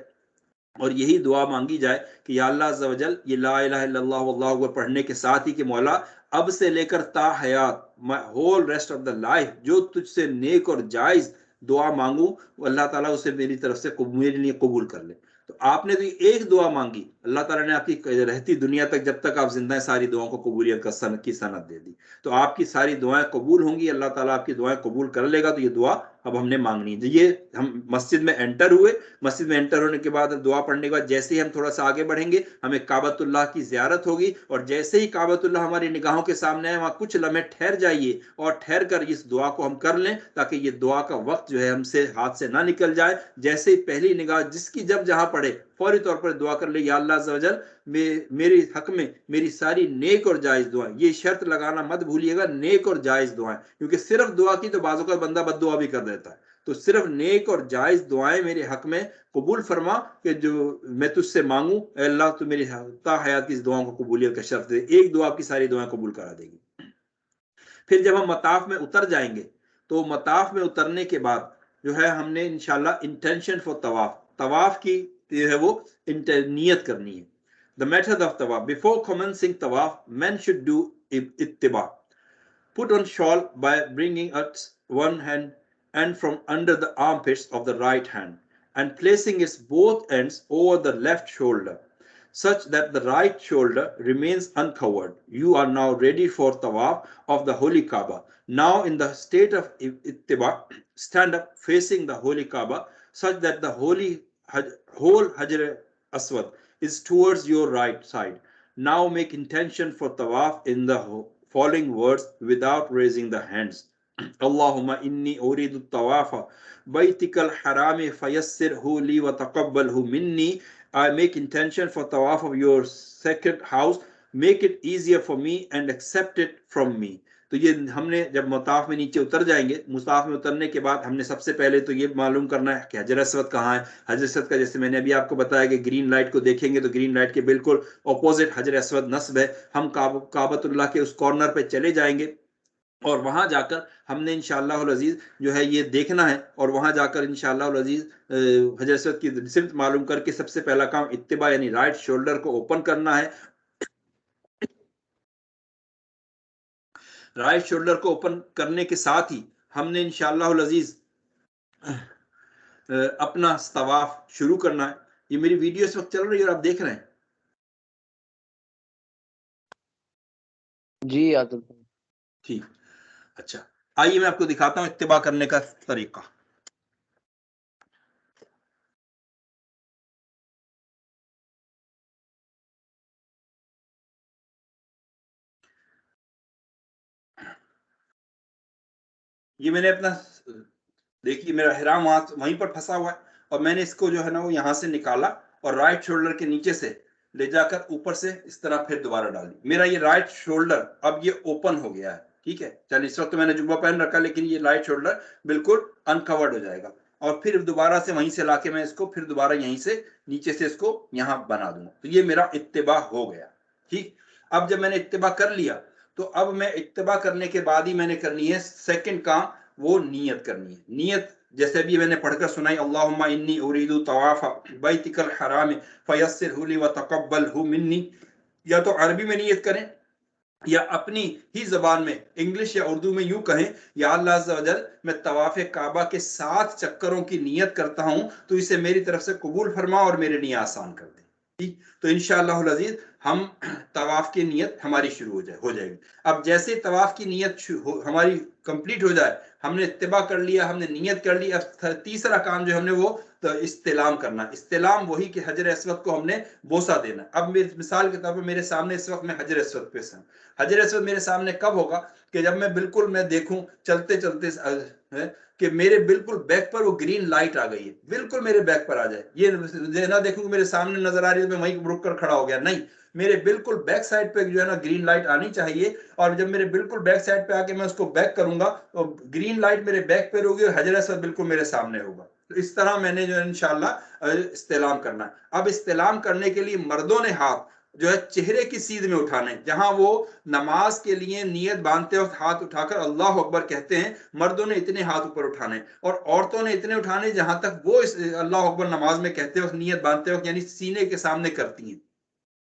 और यही दुआ मांगी जाए कि या अल्लाह अज़्ज़ व जल, ये ला इलाहा इल्लल्लाह वल्लाहु अकबर पढ़ने के साथ ही कि मौला अब से लेकर ता हयात, my whole rest of the life, जो तुझसे नेक और जायज दुआ मांगू, अल्लाह ताला उसे मेरी तरफ से मेरे लिए कबूल कर ले। तो आपने तो एक दुआ मांगी, अल्लाह ताला ने आपकी रहती दुनिया तक, जब तक आप जिंदा हैं, सारी दुआओं को कबूलियत की सनद दे दी। तो आपकी सारी दुआएं कबूल होंगी, अल्लाह ताला आपकी दुआएं कबूल कर लेगा। तो ये दुआ अब हमने मांगनी है। ये हम मस्जिद में एंटर हुए, मस्जिद में एंटर होने के बाद दुआ पढ़ने के बाद जैसे ही हम थोड़ा सा आगे बढ़ेंगे, हमें काबतुल्लाह की ज़ियारत होगी, और जैसे ही काबतुल्लाह हमारी निगाहों के सामने आए, वहाँ कुछ लम्हे ठहर जाइए और ठहर कर इस दुआ को हम कर लें, ताकि ये दुआ का वक्त जो है हमसे हाथ से ना निकल जाए। जैसे ही पहली निगाह जिसकी जब जहाँ पड़े, फौरी तौर पर दुआ कर ले, या अल्लाह अज़्ज़ व जल, मेरे हक में मेरी सारी नेक और जायज़ दुआएं, ये शर्त लगाना मत भूलिएगा, नेक और जायज़ दुआएं, क्योंकि सिर्फ दुआ की तो बाज़ों का बंदा बद्दुआ भी कर देता है। तो सिर्फ नेक और जायज दुआएं मेरे हक में कबूल फरमा, कि जो मैं तुझसे मांगू, अल्लाह तू मेरी ता हयात की इस दुआओं को कबूलियत का शर्त दे। एक दुआ आपकी सारी दुआएं कबूल करा देगी। फिर जब हम मताफ में उतर जाएंगे, तो मताफ में उतरने के बाद जो है हमने इंशाल्लाह इंटेंशन फॉर तवाफ, तवाफ की जो है वो नियत करनी है। द मेथड ऑफ तवाफ: बिफोर कमेंसिंग तवाफ, men should do इत्तिबा. Put on shawl by bringing out one hand and from under the armpits of the right hand, and placing its both ends over the left shoulder, such that the right shoulder remains uncovered. You are now ready for tawaf of the holy Kaaba. Now in the state of ittiba, stand up facing the holy Kaaba, such that the whole Hajar Aswad is towards your right side. Now make intention for tawaf in the following words without raising the hands. Allahumma inni uridu tawafa baytikal harami fayassirhu li wa taqabbalhu minni. I make intention for tawaf of your sacred house. Make it easier for me and accept it from me. तो ये हमने जब मुताफ में नीचे उतर जाएंगे, मुताफ में उतरने के बाद हमने सबसे पहले तो ये मालूम करना है कि हजर अस्वद कहाँ है। हजर अस्वद का जैसे मैंने अभी आपको बताया कि ग्रीन लाइट को देखेंगे तो ग्रीन लाइट के बिल्कुल ऑपोजिट हजर अस्वद नस्ब है। हम काबतुल्लाह के उस कॉर्नर पे चले जाएंगे और वहां जाकर हमने इंशाअल्लाह अजीज जो है ये देखना है, और वहां जाकर इंशाअल्लाह अजीज हजर अस्वद की सिमत मालूम करके सबसे पहला काम इत्तिबा यानी राइट शोल्डर को ओपन करना है। राइट शोल्डर को ओपन करने के साथ ही हमने इंशाअल्लाह अजीज अपना तवाफ शुरू करना है। ये मेरी वीडियो इस वक्त चल रही है और आप देख रहे हैं? जी आदिल भाई। ठीक, अच्छा, आइए मैं आपको दिखाता हूं इत्तिबा करने का तरीका। ये मैंने अपना, देखिए मेरा हिराम वहीं पर फंसा हुआ है, और मैंने इसको जो है ना वो यहां से निकाला और राइट शोल्डर के नीचे से ले जाकर ऊपर से इस तरह फिर दोबारा डाल दी। मेरा ये राइट शोल्डर अब ये ओपन हो गया है। ठीक है, चलिए इस वक्त तो मैंने जुब्बा पहन रखा, लेकिन ये राइट शोल्डर बिल्कुल अनकवर्ड हो जाएगा, और फिर दोबारा से वहीं से लाके मैं इसको फिर दोबारा यहीं से नीचे से इसको यहां बना दूंगा। तो ये मेरा इत्तिबा हो गया। ठीक, अब जब मैंने इत्तिबा कर लिया तो अब मैं इत्तिबा करने के बाद ही मैंने करनी है सेकंड काम, वो नियत करनी है। नियत जैसे भी मैंने पढ़कर सुनाई, अल्लाहुम्मा इन्नी उरीदु तवाफ़ बैतिकल हराम फयस्सिरहु ली व तक़ब्बलहु मिन्नी, या तो अरबी में नियत करें या अपनी ही जबान में इंग्लिश या उर्दू में यूं कहें, या अल्लाह अज़्ज़ा वजल मैं तवाफ़े काबा के 7 चक्करों की नियत करता हूं, तो इसे मेरी तरफ से कबूल फरमा और मेरे लिए आसान कर दे। ठीक, तो इंशाअल्लाह अज़ीज़ हम तवाफ की नियत हमारी शुरू हो जाएगी। अब जैसे तवाफ की नियत हमारी कंप्लीट हो जाए, हमने इत्तिबा कर लिया, हमने नियत कर ली, अब तीसरा काम जो हमने वो तो इस्तेलाम करना। इस्तेलाम वही कि हजर अस्वद को हमने बोसा देना। अब मेरे मिसाल के तौर पर मेरे सामने इस वक्त मैं हजर अस्वद पे हूं। हजर अस्वद मेरे सामने कब होगा कि जब मैं बिल्कुल मैं देखूं चलते चलते कि मेरे बिल्कुल बैक पर वो ग्रीन लाइट आ गई है, बिल्कुल मेरे बैक पर आ जाए। ये ना देखूं कि मेरे सामने नजर आ रही है तो मैं वहीं रुक कर खड़ा हो गया, नहीं, मेरे बिल्कुल बैक साइड पे जो है ना ग्रीन लाइट आनी चाहिए, और जब मेरे बिल्कुल बैक साइड पे आके मैं उसको बैक करूंगा तो ग्रीन लाइट मेरे बैक पे होगी और हजर अस्वद बिल्कुल मेरे सामने होगा। तो इस तरह मैंने जो है इंशाल्लाह इस्तेलाम करना है। अब इस्तेलाम करने के लिए मर्दों ने हाथ जो है चेहरे की सीध में उठाने, जहां वो नमाज के लिए नियत बांधते वक्त हाथ उठाकर अल्लाह अकबर कहते हैं, मर्दों ने इतने हाथ ऊपर उठाने और औरतों ने इतने उठाने जहां तक वो इस अल्लाह अकबर नमाज में कहते वक्त नियत बांधते वक्त यानी सीने के सामने करती हैं।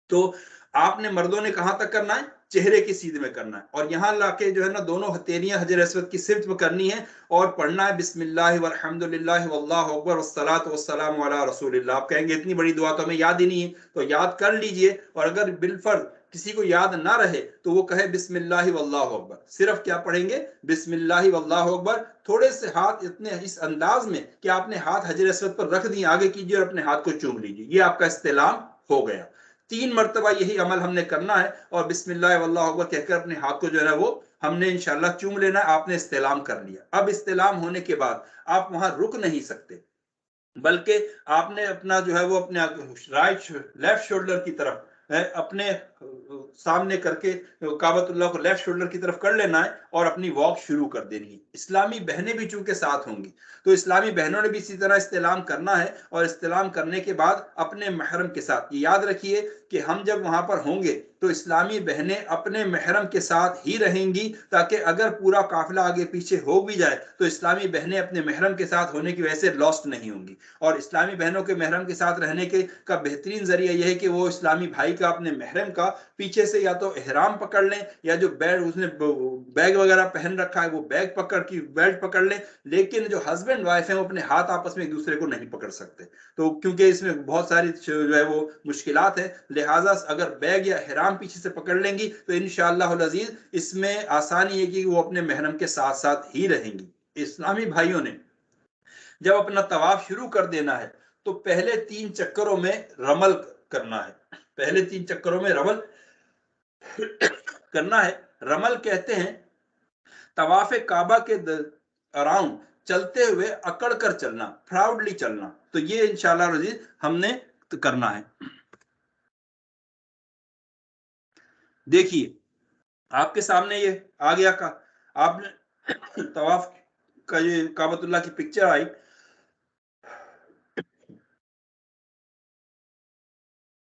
तो आपने मर्दों ने कहां तक करना है? चेहरे की सीध में करना है, और यहां लाके जो है ना दोनों हथेलियां हजर अस्वद की सिर्फ में करनी है और पढ़ना है बिस्मिल्लाह वल्हम्दुलिल्लाह वल्लाहु अकबर वस्सलातु वस्सलामु अला रसूलिल्लाह। आप कहेंगे इतनी बड़ी दुआ तो हमें याद ही नहीं है, तो याद कर लीजिए, और अगर बिलफर्ज किसी को याद ना रहे तो वो कहे बिस्मिल्लाह वल्लाहु अकबर। सिर्फ क्या पढ़ेंगे? बिस्मिल्लाह वल्लाहु अकबर। थोड़े से हाथ इतने इस अंदाज में कि आपने हाथ हजर अस्वद पर रख दिए आगे कीजिए और अपने हाथ को चूम लीजिए, ये आपका इस्तेलाम हो गया। 3 मरतबा यही अमल हमने करना है, और बिस्मिल्लाह वल्लाहु अकबर कहकर अपने हाथ को जो है ना वो हमने इंशाल्लाह चूम लेना है। आपने इस्तेलाम कर लिया। अब इस्तेलाम होने के बाद आप वहां रुक नहीं सकते, बल्कि आपने अपना जो है वो अपने लेफ्ट शोल्डर की तरफ अपने सामने करके काबतुल्लाह को लेफ्ट शोल्डर की तरफ कर लेना है और अपनी वॉक शुरू कर देनी है। इस्लामी बहनें भी चूंकि साथ होंगी, तो इस्लामी बहनों ने भी इसी तरह इस्तेलाम करना है, और इस्तेलाम करने के बाद अपने महरम के साथ, ये याद रखिए कि हम जब वहां पर होंगे तो इस्लामी बहनें अपने महरम के साथ ही रहेंगी, ताकि अगर पूरा काफिला आगे पीछे हो भी जाए तो इस्लामी बहनें अपने महरम के साथ होने की वजह से लॉस्ट नहीं होंगी। और इस्लामी बहनों के महरम के साथ रहने के का बेहतरीन जरिया यह है कि वो इस्लामी भाई का अपने महरम का पीछे से या तो एहराम पकड़ लें, या जो बैग उसने बैग वगैरह पहन रखा है वो बैग पकड़ की बेल्ट पकड़ लें, लेकिन जो हस्बैंड वाइफ है वो अपने हाथ आपस में एक दूसरे को नहीं पकड़ सकते, तो क्योंकि इसमें बहुत सारी जो है वो मुश्किलात है, लिहाजा अगर बैग या एहराम पीछे से पकड़ लेंगी तो इंशाअल्लाह अज़ीज इसमें आसानी है कि वो अपने महरम के साथ साथ ही रहेंगी। इस्लामी भाइयों ने जब अपना तवाफ शुरू कर देना है तो पहले 3 चक्करों में रमल करना है। पहले 3 चक्करों में रमल करना है। रमल कहते हैं तवाफ काबा के अराउंड चलते हुए अकड़ कर चलना, प्राउडली चलना। तो ये इंशाल्लाह अज़ीज हमने करना है। देखिए आपके सामने ये आ गया का, आपने तवाफ का ये काबतुल्लाह की पिक्चर आई,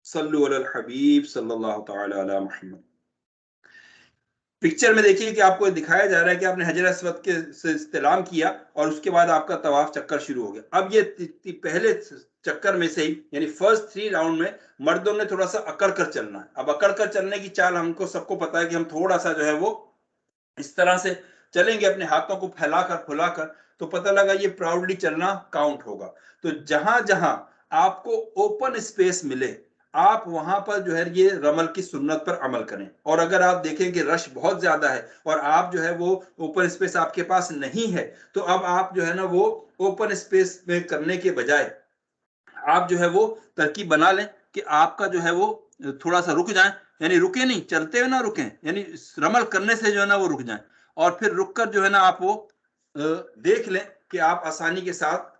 सल्लु अलल हबीब सल्लल्लाहु तआला अला मुहम्मद। पिक्चर में देखिए कि आपको दिखाया जा रहा है कि आपने हजर अस्वद के से इस्तेलाम किया और उसके बाद आपका तवाफ चक्कर शुरू हो गया। अब ये पहले चक्कर में से ही यानी फर्स्ट 3 राउंड में मर्दों ने थोड़ा सा अकड़ कर चलना है। अब अकड़ कर चलने की चाल हमको सबको पता है कि हम थोड़ा सा जो है वो इस तरह से चलेंगे अपने हाथों को फैलाकर फुलाकर, तो पता लगा ये प्राउडली चलना काउंट होगा। तो जहां जहां आपको ओपन स्पेस मिले आप वहां पर जो है ये रमल की सुन्नत पर अमल करें। और अगर आप देखें कि रश बहुत ज्यादा है और आप जो है वो ओपन स्पेस आपके पास नहीं है, तो अब आप जो है ना वो ओपन स्पेस में करने के बजाय आप जो है वो तरकीब बना लें कि आपका जो है वो थोड़ा सा रुक जाए, यानी रुके नहीं, चलते हुए ना रुके, यानी रमल करने से जो है ना वो रुक जाए। और फिर रुक कर जो है ना आप वो देख लें कि आप आसानी के साथ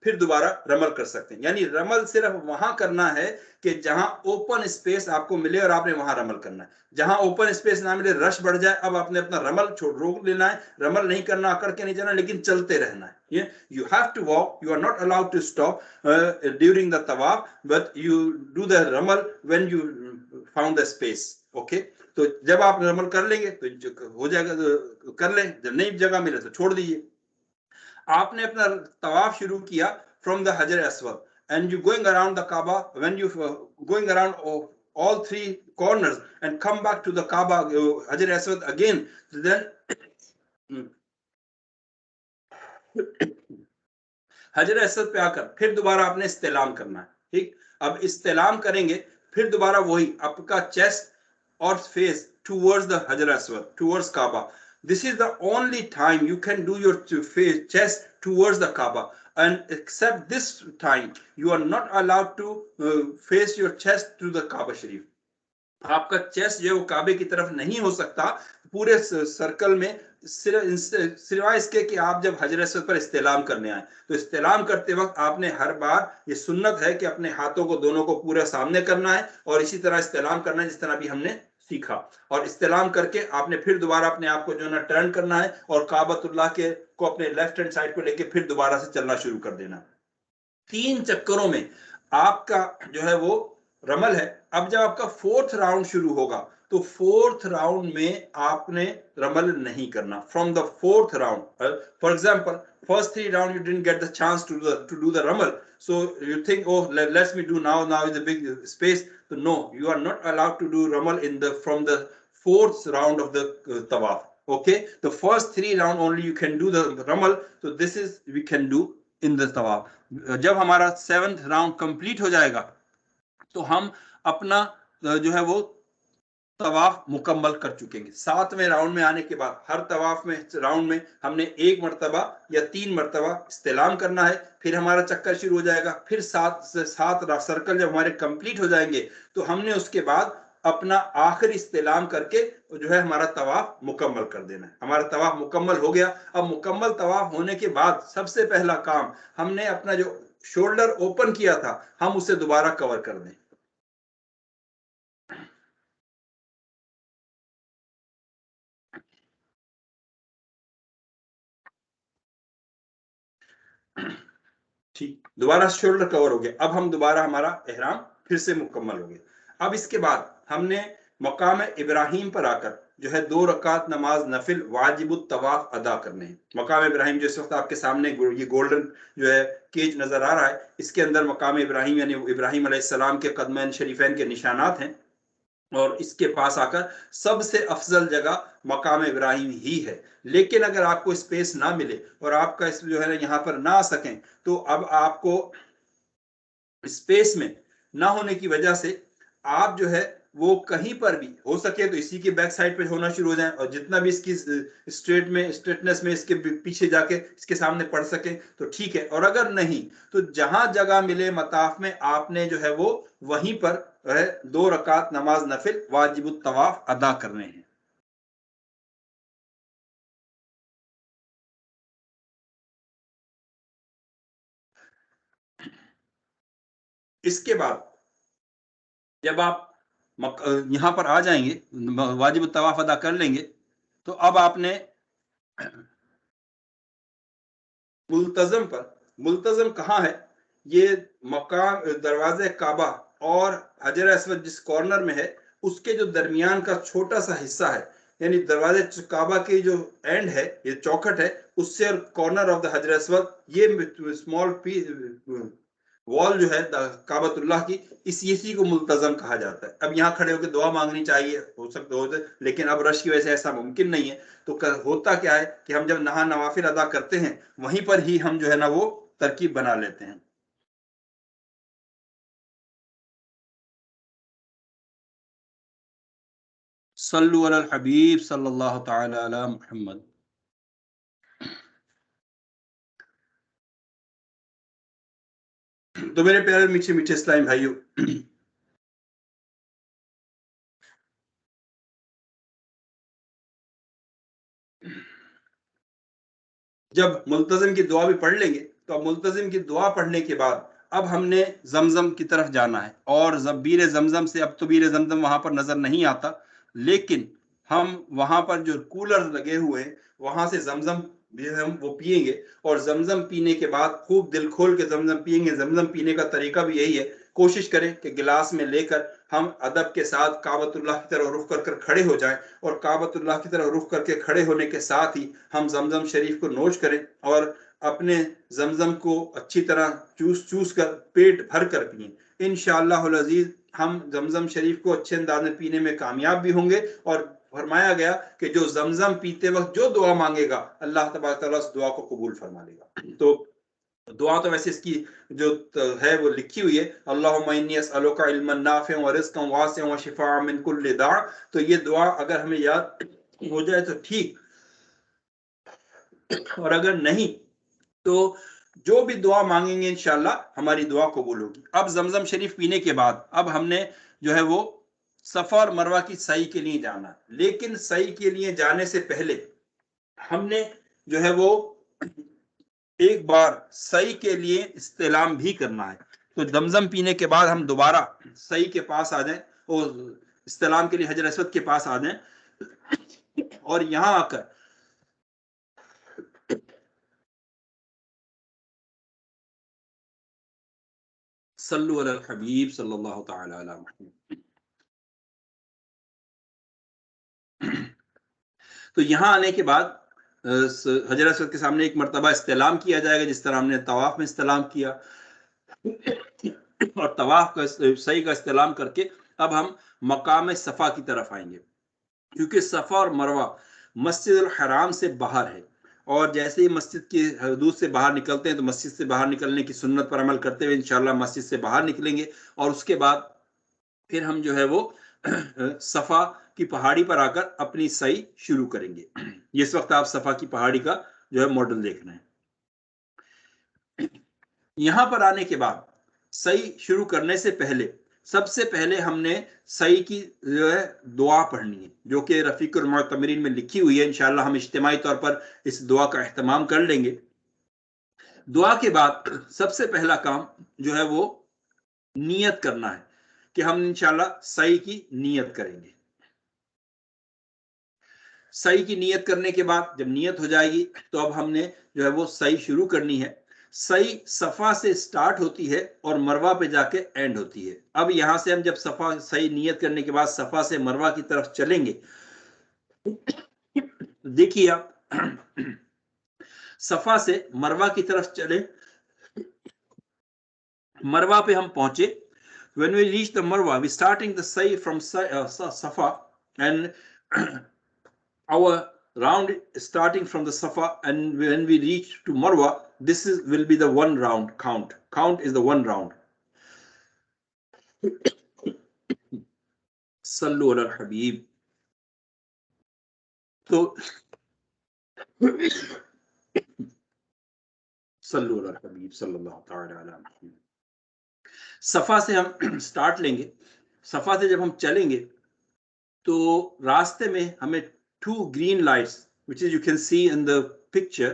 फिर दोबारा रमल कर सकते हैं। यानी रमल सिर्फ वहां करना है कि जहां ओपन स्पेस आपको मिले और आपने वहां रमल करना है। जहां ओपन स्पेस ना मिले, रश बढ़ जाए, अब आपने अपना रमल छोड़ रोक लेना है, रमल नहीं करना, अकड़ के नहीं जाना, लेकिन चलते रहना है। ये you have to walk, you are not allowed to stop during the तवाफ, बट यू डू द रमल when you found the space. Okay, तो जब आप रमल कर लेंगे तो हो जाएगा, तो कर लें, जब नई जगह मिले तो छोड़ दीजिए। आपने अपना तवाफ शुरू किया from the Hajar Aswad and you going around the Kaaba, when you going around all 3 corners and come back to the Kaaba, Hajar Aswad again, then हजर असद पे आकर फिर दोबारा आपने इस्तेलाम करना है। ठीक, अब इस्तेलाम करेंगे फिर दोबारा वही आपका चेस्ट और फेस टूवर्ड्स द हजर असवद, टूवर्ड्स काबा। This is the only time you can do your face chest towards the Kaaba, and except this time you are not allowed to face your chest to the Kaaba Sharif. आपका chest जो है वो काबे की तरफ नहीं हो सकता पूरे सर्कल में, सिवाय इसके कि आप जब हजर अस्वद पर इस्तेलाम करने आए। तो इस्तेलाम करते वक्त आपने हर बार, ये सुन्नत है कि अपने हाथों को दोनों को पूरा सामने करना है और इसी तरह इस्तेलाम करना है जिस तरह भी हमने सीखा। और इस्तेलाम करके आपने फिर दोबारा अपने आप को जो ना टर्न करना है और काबतुल्लाह के को अपने लेफ्ट हैंड साइड को लेके फिर दोबारा से चलना शुरू कर देना। 3 चक्करों में आपका जो है वो रमल है। अब जब आपका 4th राउंड शुरू होगा तो 4th राउंड में आपने रमल नहीं करना। From the 4th round, for example first 3 round you didn't get the chance to do the रमल, so you think, oh, let's me do now is a big space. So no, you are not allowed to do ramal in the from the 4th round of the tawaf. Okay, the first 3 round only you can do the ramal, so this is we can do in the तवाफ। जब हमारा 7th round complete हो जाएगा तो हम अपना जो है वो तवाफ मुकम्मल कर चुकेंगे। 7वें राउंड में आने के बाद हर तवाफ में राउंड में हमने 1 मरतबा या 3 मरतबा इस्तेलाम करना है, फिर हमारा चक्कर शुरू हो जाएगा। फिर 7 सर्कल जब हमारे कंप्लीट हो जाएंगे तो हमने उसके बाद अपना आखिरी इस्तेलाम करके जो है हमारा तवाफ मुकम्मल कर देना है। हमारा तवाफ मुकम्मल हो गया। अब मुकम्मल तवाफ होने के बाद सबसे पहला काम, हमने अपना जो शोल्डर ओपन किया था हम उसे दोबारा कवर कर दें। ठीक, दोबारा शोल्डर कवर हो गया। अब हम दोबारा हमारा एहराम फिर से मुकम्मल हो गया। अब इसके बाद हमने मकाम इब्राहिम पर आकर जो है 2 रकात नमाज नफिल वाजिबुत तवाफ अदा करने हैं। मकाम इब्राहिम जो इस वक्त आपके सामने ये गोल्डन जो है केज नजर आ रहा है, इसके अंदर मकाम इब्राहिम यानी इब्राहिम अलैहिस्सलाम के कदमैन शरीफैन के निशानात हैं। और इसके पास आकर सबसे अफजल जगह मकाम इब्राहिम ही है। लेकिन अगर आपको स्पेस ना मिले और आपका इस जो है ना यहाँ पर ना आ सकें, तो अब आपको स्पेस में ना होने की वजह से आप जो है वो कहीं पर भी हो सके तो इसी के बैक साइड पे होना शुरू हो जाए और जितना भी इसकी स्ट्रेटनेस में इसके पीछे जाके इसके सामने पड़ सके तो ठीक है। और अगर नहीं तो जहां जगह मिले मताफ में आपने जो है वो वहीं पर 2 रकात नमाज नफिल वाजिबुत तवाफ अदा करने हैं। इसके बाद जब आप यहाँ पर आ जाएंगे, वाजिब तवाफ अदा कर लेंगे, तो अब आपने मुल्तजम कहाँ है? ये मकाम दरवाजे काबा और हजर अस्वद जिस कॉर्नर में है उसके जो दरमियान का छोटा सा हिस्सा है, यानी दरवाजे काबा की जो एंड है, ये चौखट है, उससे और corner of the Hajar Aswad, ये स्मॉल पीस वॉल जो है काबतुल्लाह की, इसी को मुल्तजम कहा जाता है। अब यहाँ खड़े होकर दुआ मांगनी चाहिए, हो सकता हो, लेकिन अब रश की वजह से ऐसा मुमकिन नहीं है। तो होता क्या है कि हम जब नवाफिल अदा करते हैं वहीं पर ही हम जो है ना वो तरकीब बना लेते हैं। सल्लु अलल हबीब सल्लल्लाहु तआला अला मुहम्मद। तो मेरे प्यारे मीठे मीठे इस्लामी भाइयों, जब मुल्तजिम की दुआ भी पढ़ लेंगे, तो अब मुल्तजिम की दुआ पढ़ने के बाद अब हमने जमजम की तरफ जाना है। और जब बीर जमजम से, अब तो बीर जमजम वहां पर नजर नहीं आता, लेकिन हम वहां पर जो कूलर लगे हुए हैं वहां से जमजम भी हम वो पिएंगे। और जमजम पीने के बाद खूब दिल खोल के जमजम पिएंगे। जमजम पीने का तरीका भी यही है, कोशिश करें कि गिलास में लेकर हम अदब के साथ काबतुल्लाह की तरफ रुख कर खड़े हो जाएं, और काबतुल्लाह की तरफ रुख करके खड़े होने के साथ ही हम जमजम शरीफ को नोश करें और अपने जमजम को अच्छी तरह चूस चूस कर पेट भर कर पिए। इंशाअल्लाहुल अजीज हम जमजम शरीफ को अच्छे अंदाज में पीने में कामयाब भी होंगे। और फरमाया गया कि जो जमजम पीते वक्त जो दुआ मांगेगा अल्लाह तबारक तआला उस दुआ को कबूल फरमा लेगा। तो दुआ तो वैसे इसकी जो है वो लिखी हुई है, अल्लाहुम्मा इन्नी अस्अलुका इल्मन नाफिअन व रिज़्क़न वासिअन व शिफाअन मिन कुल्लि दा। तो ये दुआ अगर हमें याद हो जाए तो ठीक, और अगर नहीं तो जो भी दुआ मांगेंगे इंशाल्लाह हमारी दुआ कबूल होगी। अब जमजम शरीफ पीने के बाद अब हमने जो है वो सफा और मरवा की सई के लिए जाना, लेकिन सई के लिए जाने से पहले हमने जो है वो एक बार सई के लिए इस्तेलाम भी करना है। तो दमजम पीने के बाद हम दोबारा सई के पास आ जाएं और इस्तेलाम के लिए हजर असवद के पास आ जाएं, और यहां आकर सल्लु अलल हबीब सल्लल्लाहु तआला अलैहि वसल्लम। तो यहाँ आने के बाद हजर असवद के सामने एक मरतबा इस्तेलाम किया जाएगा, जिस तरह हमने तवाफ में इस्तेलाम किया। और तवाफ का सही का इस्तेलाम करके अब हम मकाम सफ़ा की तरफ आएंगे, क्योंकि सफ़ा और मरवा मस्जिद अल हराम से बाहर है। और जैसे ही मस्जिद की हदूद से बाहर निकलते हैं तो मस्जिद से बाहर निकलने की सुन्नत पर अमल करते हुए इंशाल्लाह मस्जिद से बाहर निकलेंगे, और उसके बाद फिर हम जो है वो सफ़ा की पहाड़ी पर आकर अपनी सई शुरू करेंगे। इस वक्त आप सफ़ा की पहाड़ी का जो है मॉडल देख रहे हैं। यहां पर आने के बाद सही शुरू करने से पहले सबसे पहले हमने सही की जो है दुआ पढ़नी है, जो कि रफीकुल मुअतमरीन में लिखी हुई है। इंशाल्लाह हम इज्तिमाई तौर पर इस दुआ का एहतमाम कर लेंगे। दुआ के बाद सबसे पहला काम जो है वो नियत करना है कि हम इंशाल्लाह सही की नियत करेंगे। सही की नियत करने के बाद जब नियत हो जाएगी तो अब हमने जो है वो सही शुरू करनी है। सही सफा से स्टार्ट होती है और मरवा पे जाके एंड होती है। अब यहां से हम जब सफा सही नियत करने के बाद सफा से मरवा की तरफ चलेंगे, देखिए आप सफा से मरवा की तरफ चले, मरवा पे हम पहुंचे। when we reach the marwa we starting the sa'i from safa, and our round starting from the safa, and when we reach to marwa this is will be the one round count is the one round. sallu ala habib। तो सल्लु अला हबीब सल्लल्लाहु तआला अलैहि वसल्लम। सफा से हम start लेंगे। सफा से जब हम चलेंगे तो रास्ते में हमें two green lights which is you can see in the picture,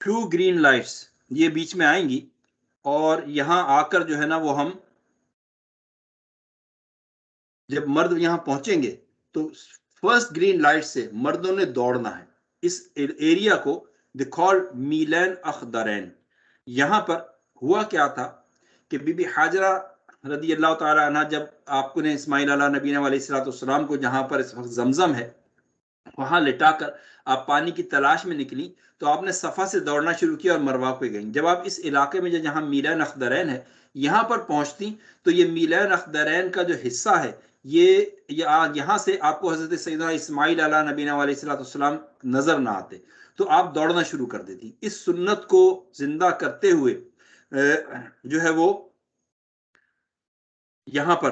two green lights ये बीच में आएंगी। और यहाँ आकर जो है ना वो हम जब मर्द यहाँ पहुंचेंगे तो फर्स्ट ग्रीन लाइट से मर्दों ने दौड़ना है। इस एरिया को दे कॉल्ड मीलन अखदरैन। यहाँ पर हुआ क्या था कि बीबी हाजरा रदी अल्लाह ताला अन्हा जब आपको ने इस्माइल अला नबीना अलैहिस्सलाम को जहाँ पर इस वक्त जमजम है वहां लिटाकर आप पानी की तलाश में निकली तो आपने सफा से दौड़ना शुरू किया और मरवा पे गई। जब आप इस इलाके में जहाँ मीलान अखदरैन है यहाँ पर पहुंचती तो ये मीलान अखदरैन का जो हिस्सा है ये यहाँ से आपको हजरत सैयदना इस्माइल अला नबीना अलैहिस्सलाम नजर ना आते तो आप दौड़ना शुरू कर देती। इस सुन्नत को जिंदा करते हुए जो है वो यहाँ पर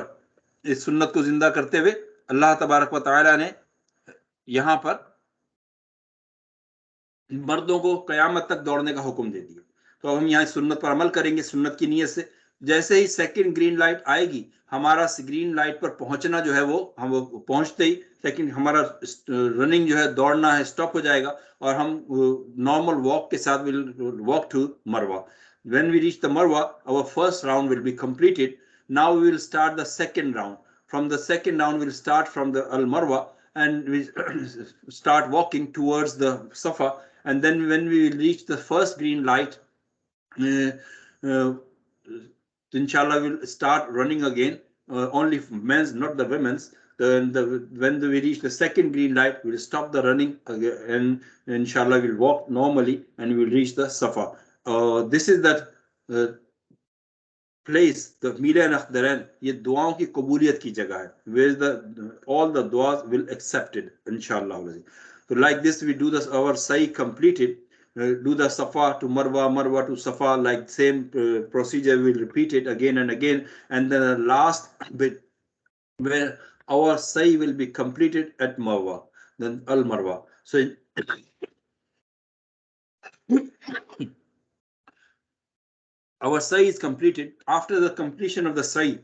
इस सुन्नत को जिंदा करते हुए अल्लाह तबारक व तआला ने यहाँ पर मर्दों को कयामत तक दौड़ने का हुक्म दे दिया। तो अब हम यहाँ सुन्नत पर अमल करेंगे सुन्नत की नीयत से। जैसे ही सेकंड ग्रीन लाइट आएगी हमारा ग्रीन लाइट पर पहुंचना जो है वो हम पहुंचते ही सेकंड हमारा रनिंग जो है दौड़ना है स्टॉप हो जाएगा और हम नॉर्मल वॉक के साथ विल वॉक टू मरवा। When we reach the Marwa, our first round will be completed. Now we will start the second round. From the second round, we'll start from the Al Marwa and we start walking towards the Safa. And then when we reach the first green light, inshallah we'll start running again, only men's, not the women's. When we reach the second green light, we'll stop the running again, and inshallah we'll walk normally and we'll reach the Safa. This is that place, the Milan Akhdaran, ये दुआओं की कबूलियत की जगह है, where all the duas will accepted, inshallah. So like this we do this our sa'i completed, do the Safa to Marwa, Marwa to Safa, like same procedure we'll repeat it again and again, and then the last bit where our sa'i will be completed at Marwa, then Al Marwa. So our sa'i is completed. After the completion of the sa'i,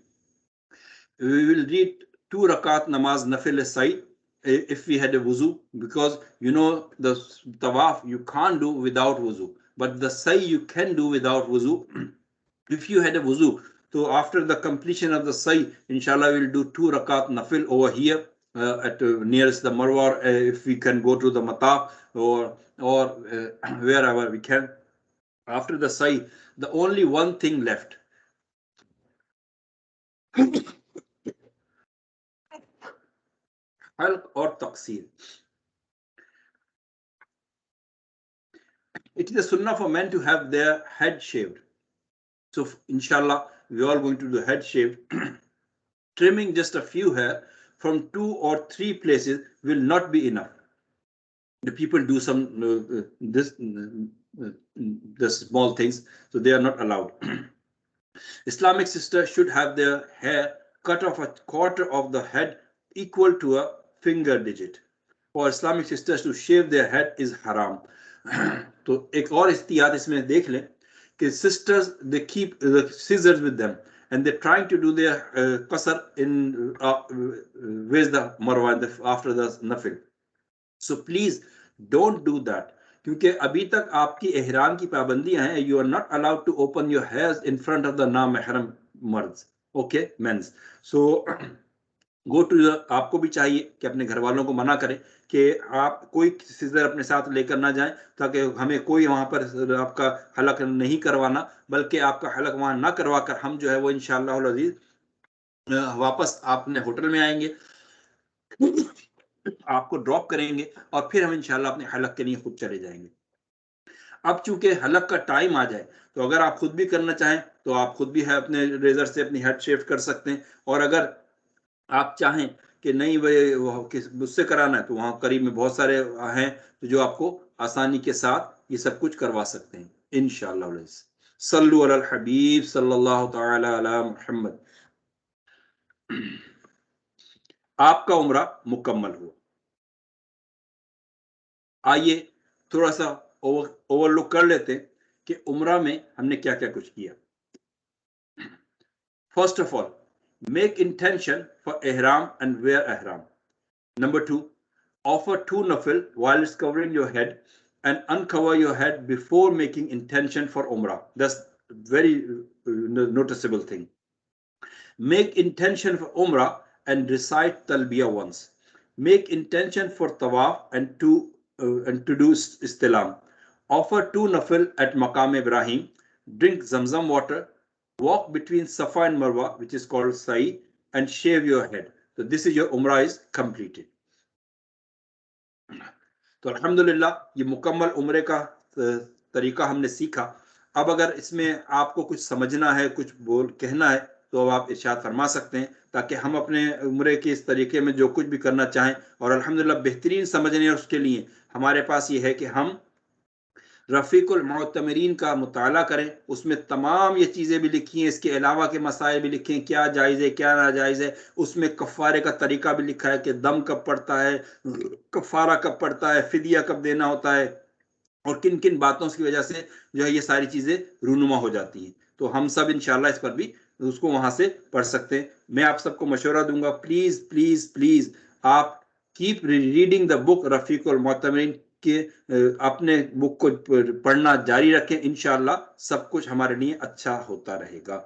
we will read 2 rakat namaz nafil sa'i if we had a wuzu, because you know the tawaf you can't do without wuzu, but the sa'i you can do without wuzu if you had a wuzu. So after the completion of the sa'i, inshallah we'll do 2 rakat nafil over here at nearest the Marwa, if we can go to the Mataf or wherever we can. After the sa'i, the only one thing left halq or taqseer. It is a sunnah for men to have their head shaved. So inshallah we are all going to do head shave. Trimming just a few hair from 2 or 3 places will not be enough. The people do some the small things, so they are not allowed. Islamic sisters should have their hair cut off a quarter of the head equal to a finger digit. For Islamic sisters to shave their head is haram. तो एक और इhtiyat इसमें देख लें कि sisters they keep the scissors with them and they're trying to do their qasr in where's the marwa after the nafil. So please don't do that, क्योंकि अभी तक आपकी एहराम की पाबंदियां हैं. You are not allowed to open your hairs in front of the non-mahram mards, okay, men's. So go to आपको भी चाहिए कि अपने घर वालों को मना करें कि आप कोई सीजर अपने साथ लेकर ना जाएं, ताकि हमें कोई वहां पर आपका हलक नहीं करवाना, बल्कि आपका हलक वहां ना करवा कर हम जो है वो इंशाअल्लाह अल अजीज वापस अपने होटल में आएंगे, आपको ड्रॉप करेंगे और फिर हम इंशाअल्लाह अपने हलक के लिए खुद चले जाएंगे. अब चूंकि हलक का टाइम आ जाए तो अगर आप खुद भी करना चाहें तो आप खुद भी है अपने रेजर से अपनी हेड शेव कर सकते हैं, और अगर आप चाहें कि नहीं भाई मुझसे कराना है तो वहां करीब में बहुत सारे हैं तो जो आपको आसानी के साथ ये सब कुछ करवा सकते हैं इंशाअल्लाह. सल्लु अलल हबीब सल्लल्लाहु तआला अला मुहम्मद. आपका उम्रा मुकम्मल हुआ. आइए थोड़ा सा ओवरलुक कर लेते हैं कि उम्रा में हमने क्या क्या कुछ किया. First of all, make intention for ihram and wear ihram. Number 2, offer 2 nafil while it's covering your head and uncover your head before making intention for umrah. That's very noticeable thing. Make intention for Umrah and recite Talbiyah once. Make intention for Tawaf and to do Istilam. Offer 2 nafil at Maqam Ibrahim. Drink Zamzam water. Walk between Safa and Marwa, which is called Sa'i, and shave your head. So this is your Umrah is completed. तो अल्हम्दुलिल्लाह ये मुकम्मल उम्रे का तरीका हमने सीखा। अब अगर इसमें आपको कुछ समझना है, कुछ बोल कहना है, तो अब आप इरशाद फरमा सकते हैं, ताकि हम अपने उम्रे के इस तरीके में जो कुछ भी करना चाहें, और अल्हम्दुलिल्लाह बेहतरीन समझने उसके लिए हमारे पास ये है कि हम रफ़ीकुल मुअतमरीन का मुताला करें। उसमें तमाम ये चीज़ें भी लिखी हैं, इसके अलावा के मसाइल भी लिखे हैं, क्या जायज़ है क्या नाजायज़ है। उसमें कफ़ारे का तरीका भी लिखा है कि दम कब पड़ता है, कफ़ारा कब पड़ता है, फिदिया कब देना होता है, और किन किन बातों की वजह से जो है ये सारी चीज़ें रूनुमा हो जाती हैं। तो हम सब इंशाल्लाह इस पर भी उसको वहाँ से पढ़ सकते हैं। मैं आप सबको मशवरा दूंगा, प्लीज़ प्लीज़ प्लीज़ आप कीप रीडिंग द बुक रफ़ीकुल मुअतमरीन के, अपने बुक को पढ़ना जारी रखें। इंशाल्लाह सब कुछ हमारे लिए अच्छा होता रहेगा।